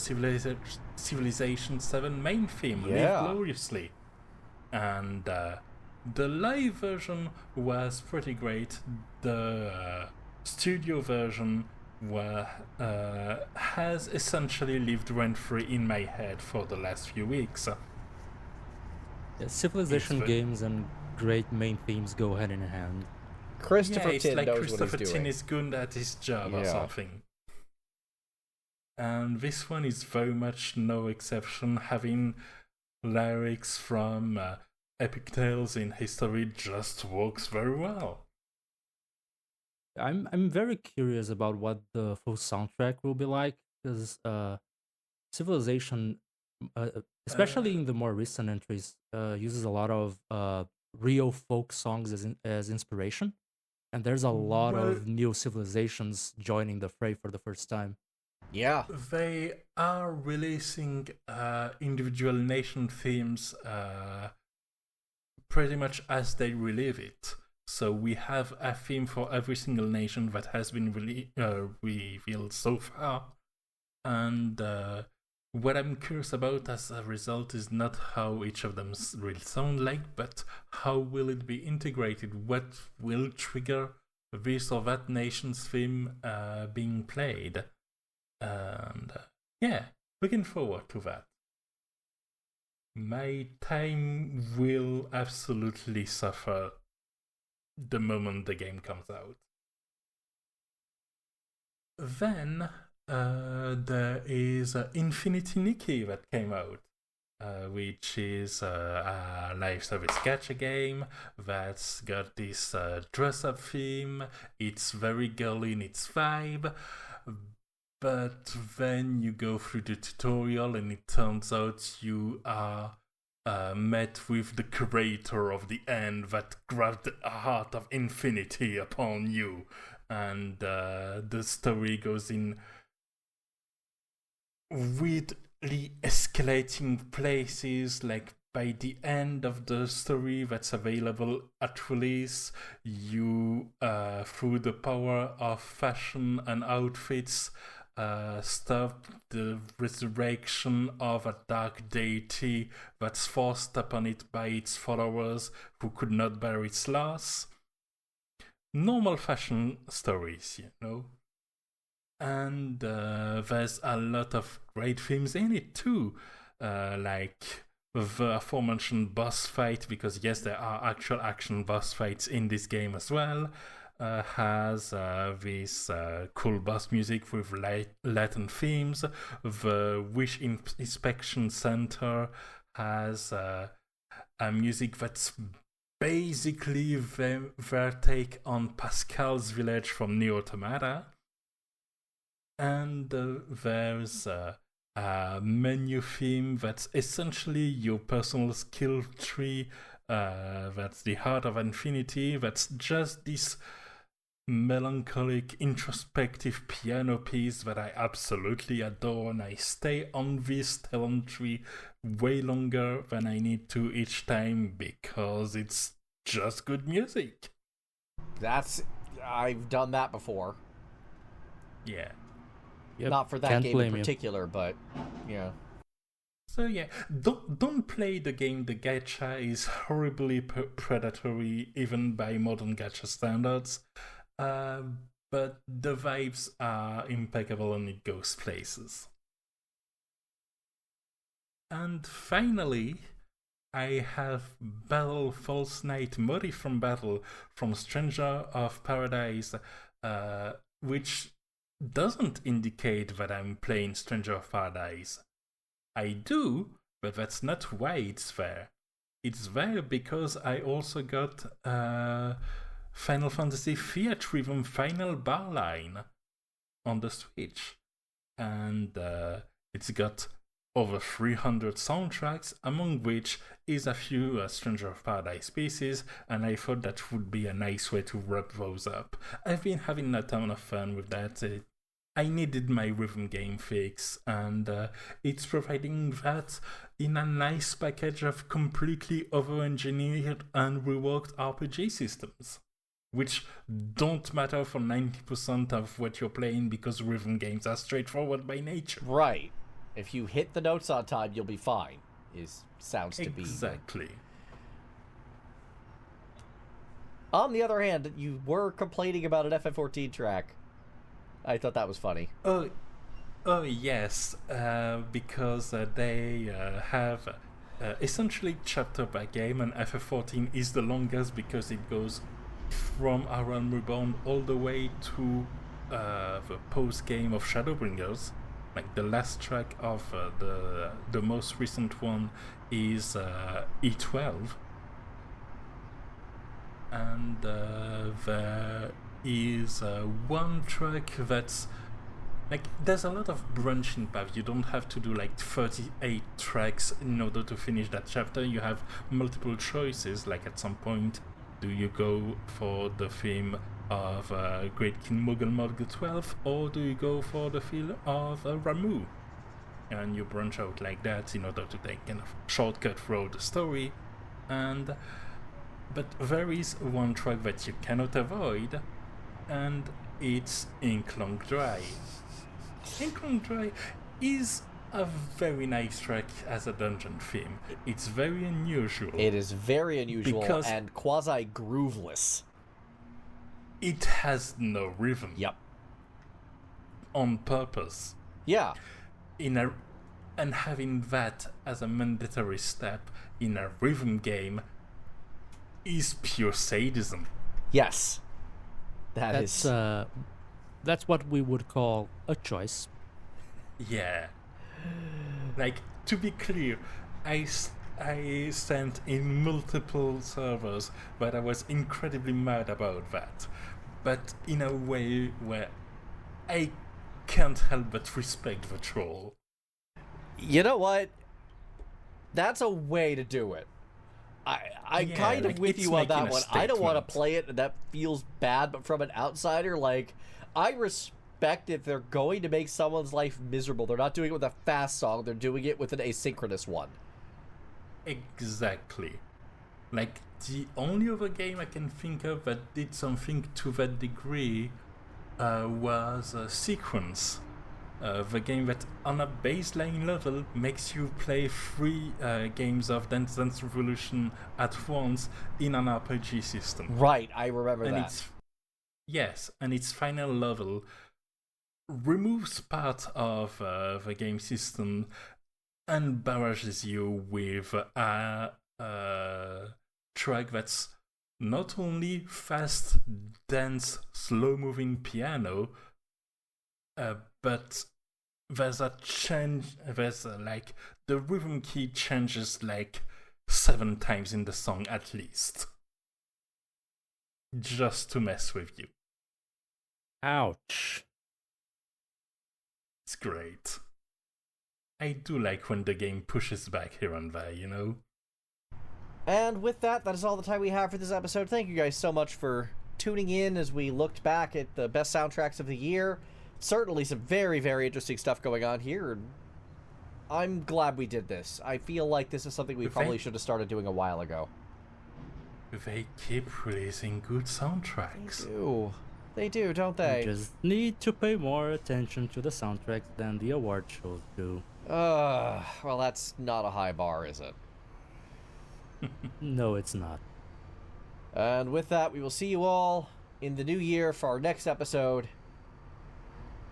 Civilization 7 main theme, Yeah. Live Gloriously. And the live version was pretty great. The studio version has essentially lived rent-free in my head for the last few weeks. Yeah, Civilization games and great main themes go hand in hand. Christopher it's Tin like knows Christopher what he's Tin doing. is good at his job or Yeah. something. And this one is very much no exception, having lyrics from epic tales in history just works very well. I'm very curious about what the full soundtrack will be like because Civilization, especially in the more recent entries, uses a lot of real folk songs as inspiration, and there's a lot of new civilizations joining the fray for the first time. Yeah. They are releasing individual nation themes pretty much as they relive it. So we have a theme for every single nation that has been revealed so far. And what I'm curious about as a result is not how each of them will sound like, but how will it be integrated? What will trigger this or that nation's theme being played? And yeah, looking forward to that. My time will absolutely suffer the moment the game comes out. Then There is Infinity Nikki that came out, which is a live service gacha game that's got this dress-up theme. It's very girly in its vibe, but then you go through the tutorial and it turns out you are met with the creator of the end that grabbed the heart of infinity upon you. And the story goes in weirdly escalating places. Like by the end of the story that's available at release, you, through the power of fashion and outfits, stop the resurrection of a dark deity that's forced upon it by its followers who could not bear its loss. Normal fashion stories, you know. And there's a lot of great themes in it too, like the aforementioned boss fight, because yes, there are actual action boss fights in this game as well. Has this cool boss music with Latin themes. The Wish Inspection Center has a music that's basically their take on Pascal's Village from Nier Automata. And there's a menu theme that's essentially your personal skill tree. That's the Heart of Infinity. That's just this melancholic, introspective piano piece that I absolutely adore, and I stay on this talent tree way longer than I need to each time because it's just good music. I've done that before. Yeah. Yep, Not for that can't game in blame you. particular, but yeah. So yeah, don't play the game. The gacha is horribly predatory, even by modern gacha standards. But the vibes are impeccable and it goes places. And finally, I have Battle False Knight Mori from Battle from Stranger of Paradise, which doesn't indicate that I'm playing Stranger of Paradise. I do, but that's not why it's there. It's there because I also got Final Fantasy Fiat Rhythm Final Bar Line on the Switch. And it's got over 300 soundtracks, among which is a few Stranger of Paradise pieces, and I thought that would be a nice way to wrap those up. I've been having a ton of fun with that. I needed my rhythm game fix, and it's providing that in a nice package of completely over-engineered and reworked RPG systems, which don't matter for 90% of what you're playing because rhythm games are straightforward by nature. Right. If you hit the notes on time, you'll be fine. Sounds to be. Exactly. On the other hand, you were complaining about an FF14 track. I thought that was funny. Oh yes, because they have essentially chapter by game, and FF14 is the longest because it goes from Aran Reborn all the way to the post game of Shadowbringers. Like the last track of the most recent one is E12, and there is one track that's like, there's a lot of branching paths. You don't have to do like 38 tracks in order to finish that chapter. You have multiple choices. Like at some point, do you go for the theme of Great King Mogul Morgul 12, or do you go for the feel of Ramu? And you branch out like that in order to take kind of shortcut through the story. But there is one track that you cannot avoid, and it's Ink Long Dry. Ink Long Dry is a very nice track as a dungeon theme. It's very unusual. It is very unusual because and quasi-grooveless. It has no rhythm. Yep. On purpose. Yeah. And having that as a mandatory step in a rhythm game is pure sadism. Yes. That's what we would call a choice. Yeah. Like, to be clear, I sent in multiple servers, but I was incredibly mad about that. But in a way where I can't help but respect the troll. You know what? That's a way to do it. I'm Yeah, kind of like, with it's you on that making a one. I don't want to statement. play it, and that feels bad, but from an outsider, like, I respect if they're going to make someone's life miserable. They're not doing it with a fast song, they're doing it with an asynchronous one. Exactly. Like, the only other game I can think of that did something to that degree was Sequence. The game that on a baseline level makes you play 3 games of Dance Dance Revolution at once in an RPG system. Right, I remember And that. and its final level removes part of the game system and barrages you with a track that's not only fast, dense, slow-moving piano, but there's a change. Like the rhythm key changes like 7 times in the song at least, just to mess with you. Ouch. It's great. I do like when the game pushes back here and there, you know? And with that, that is all the time we have for this episode. Thank you guys so much for tuning in as we looked back at the best soundtracks of the year. Certainly some very, very interesting stuff going on here. And I'm glad we did this. I feel like this is something we probably should have started doing a while ago. They keep releasing good soundtracks. They do, don't they? You just need to pay more attention to the soundtracks than the award shows do. Well, that's not a high bar, is it? No, it's not. And with that, we will see you all in the new year for our next episode.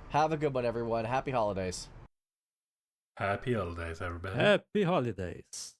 Have a good one, everyone. Happy holidays. Happy holidays, everybody. Happy holidays.